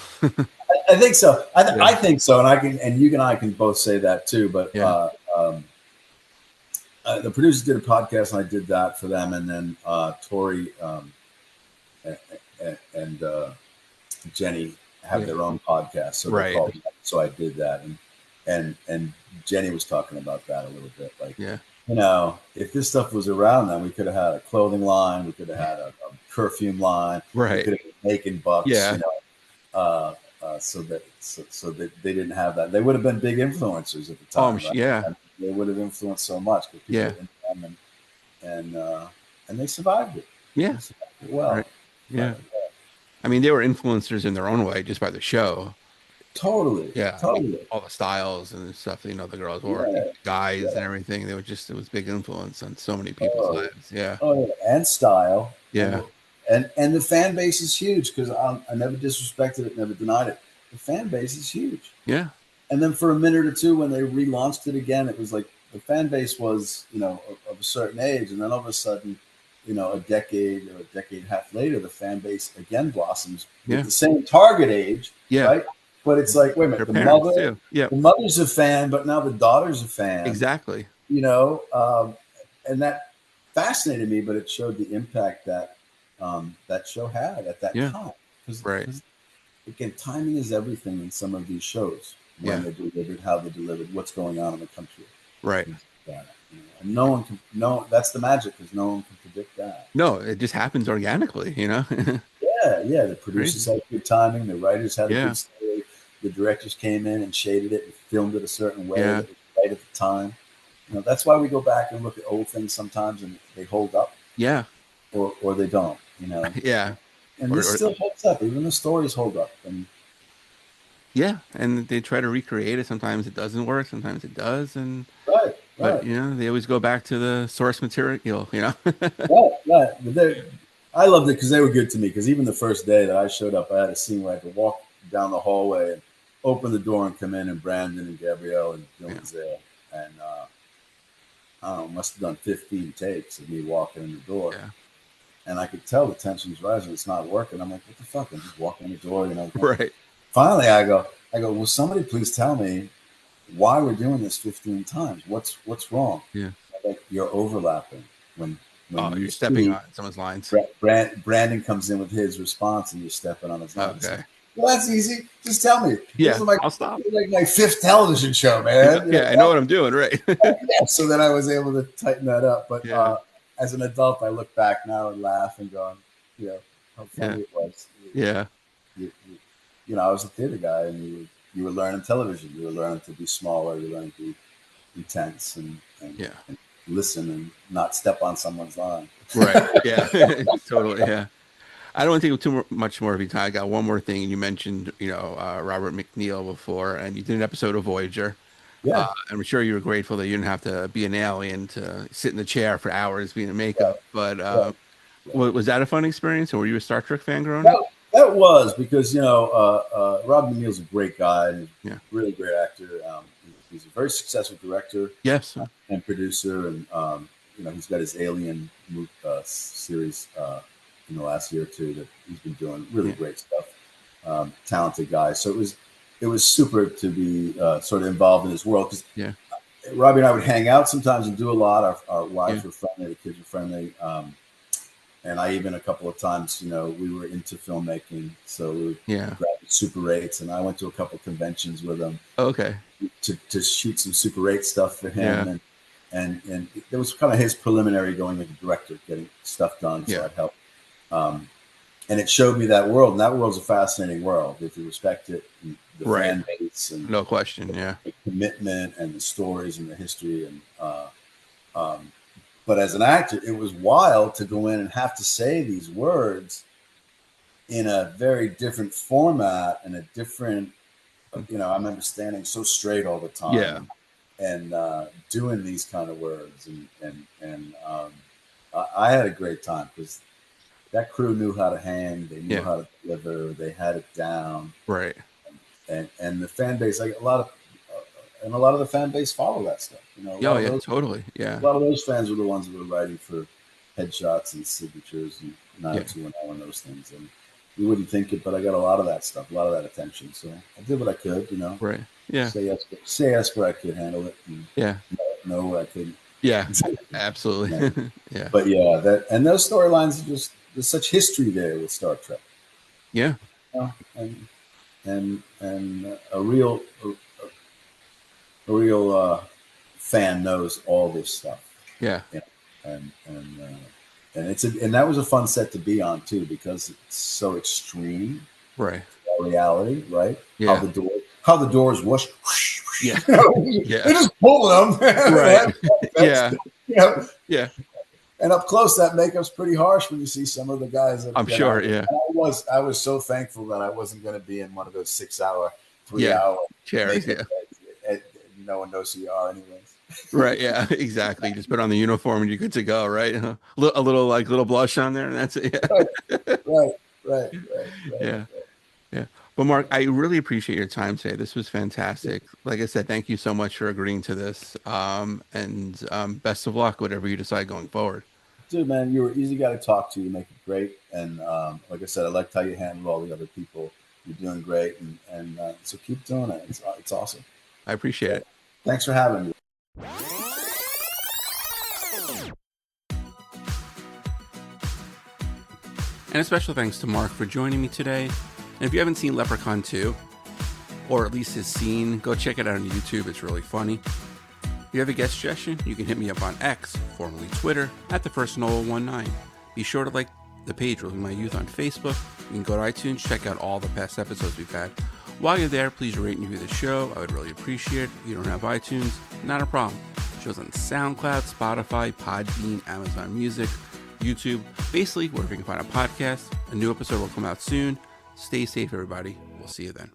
I think so. I think so, and you and I can both say that too. But the producers did a podcast, and I did that for them, and then Tori and Jenny have their own podcast, so so I did that, and Jenny was talking about that a little bit, like if this stuff was around then, we could have had a clothing line, we could have had a perfume line, right? We could have been making bucks, yeah. So that they didn't have that. They would have been big influencers at the time. Right? Yeah, and they would have influenced so much. People and they survived it. Yeah, they survived it well. Right. Yeah, I mean, they were influencers in their own way just by the show. Totally. Yeah. Totally. All the styles and stuff, the girls wore, guys and everything. They were it was big influence on so many people's lives. Yeah. Oh, yeah. And style. Yeah. And the fan base is huge because I never disrespected it, never denied it. The fan base is huge. Yeah. And then for a minute or two, when they relaunched it again, it was like the fan base was, of a certain age. And then all of a sudden, a decade or a decade and a half later, the fan base again blossoms with the same target age. Yeah. Right. But it's like, wait a minute, the mother's a fan, but now the daughter's a fan. Exactly. And that fascinated me, but it showed the impact that that show had at that time. Because again, timing is everything in some of these shows. When they're delivered, how they're delivered, what's going on in the country. Right. And no one can that's the magic, because no one can predict that. No, it just happens organically, Yeah. The producers had good timing, the writers had a good story. The directors came in and shaded it and filmed it a certain way that was right at the time. That's why we go back and look at old things sometimes and they hold up. Yeah. Or they don't, Yeah. And this still holds up. Even the stories hold up. And and they try to recreate it. Sometimes it doesn't work. Sometimes it does. And but they always go back to the source material. Right. I loved it because they were good to me. Because even the first day that I showed up, I had a scene where I could walk down the hallway and open the door and come in, and Brandon and Gabrielle and Dylan's there, and I don't know, must have done 15 takes of me walking in the door. Yeah. And I could tell the tension's rising. It's not working. I'm like, what the fuck? I'm just walking in the door, Right. Finally, I go, will somebody please tell me why we're doing this 15 times? What's wrong? Yeah. Like, you're overlapping when you're stepping on someone's lines. Brandon comes in with his response, and you're stepping on his lines. Okay. Well, that's easy. Just tell me. Yeah, I'll stop. It's like my fifth television show, man. I know what I'm doing, right? So then I was able to tighten that up. But as an adult, I look back now and laugh and go, how funny it was. Yeah. I was a theater guy, and you were learning television. You were learning to be smaller. You were learning to be intense and listen and not step on someone's line. Right. Yeah. Totally. Yeah. I don't want to take too much more of your time. I got one more thing. You mentioned, Robert McNeil before, and you did an episode of Voyager. Yeah. I'm sure you were grateful that you didn't have to be an alien to sit in the chair for hours being in makeup. But was that a fun experience, or were you a Star Trek fan growing up? That was, because, Rob McNeil's a great guy, and really great actor. He's a very successful director. Yes. And producer, and, he's got his Alien series in the last year or two that he's been doing really great stuff. Talented guy. So it was super to be sort of involved in his world, because Robbie and I would hang out sometimes and do a lot. Our wives were friendly, the kids were friendly. And I even a couple of times, you know, we were into filmmaking, so we would Yeah. grab Super 8s, and I went to a couple of conventions with him Okay. to shoot some Super 8 stuff for him, Yeah. and it was kind of his preliminary going into director, getting stuff done. So Yeah. I'd help, and it showed me that world, and that world's a fascinating world if you respect it, and the Right. fan base, and No question. Yeah. the commitment, and the stories, and the history, and but as an actor, it was wild to go in and have to say these words in a very different format and a different, you know, I remember standing so straight all the time, Yeah. and doing these kind of words, and I had a great time because that crew knew how to hang, they knew how to deliver, they had it down, Right. and the fan base, like a lot of the fan base follow that stuff, you know. Oh yeah, totally. Yeah. A lot of those fans were the ones that were writing for headshots and signatures and 90210 and those things, and you wouldn't think it, but I got a lot of that stuff, a lot of that attention. So I did what I could, you know. Right. Yeah. Say yes where I could handle it, and Yeah. no where I couldn't. Yeah. Absolutely. Yeah. But yeah, that, and those storylines are just, there's such history there with Star Trek. Yeah. And a real fan knows all this stuff. Yeah. You know? And it's and that was a fun set to be on too, because it's so extreme. Right. Reality, right? Yeah. How the doors whoosh. Yeah. Yeah. They're just pulling them. Right. Yeah. You know? Yeah. And up close, that makeup's pretty harsh when you see some of the guys. That, I'm sure. Yeah. I was so thankful that I wasn't going to be in one of those 6-hour, 3-hour chairs. Yeah. No one knows who you are, anyways. Right. Yeah. Exactly. You just put on the uniform and you're good to go. Right. A little blush on there, and that's it. Yeah. Right. Yeah. Yeah. But Mark, I really appreciate your time today. This was fantastic. Like I said, thank you so much for agreeing to this. And best of luck, whatever you decide going forward. Dude, man, you're an easy guy to talk to. You make it great. And like I said, I liked how you handle all the other people. You're doing great. And so keep doing it. It's awesome. I appreciate it. Thanks for having me. And a special thanks to Mark for joining me today. And if you haven't seen Leprechaun 2, or at least his scene, go check it out on YouTube. It's really funny. If you have a guest suggestion, you can hit me up on X, formerly Twitter, at @TheFirstNoel19. Be sure to like the page Reliving My Youth on Facebook. You can go to iTunes, check out all the past episodes we've had. While you're there, please rate and review the show. I would really appreciate it. If you don't have iTunes, not a problem. The show's on SoundCloud, Spotify, Podbean, Amazon Music, YouTube, basically wherever you can find a podcast. A new episode will come out soon. Stay safe, everybody. We'll see you then.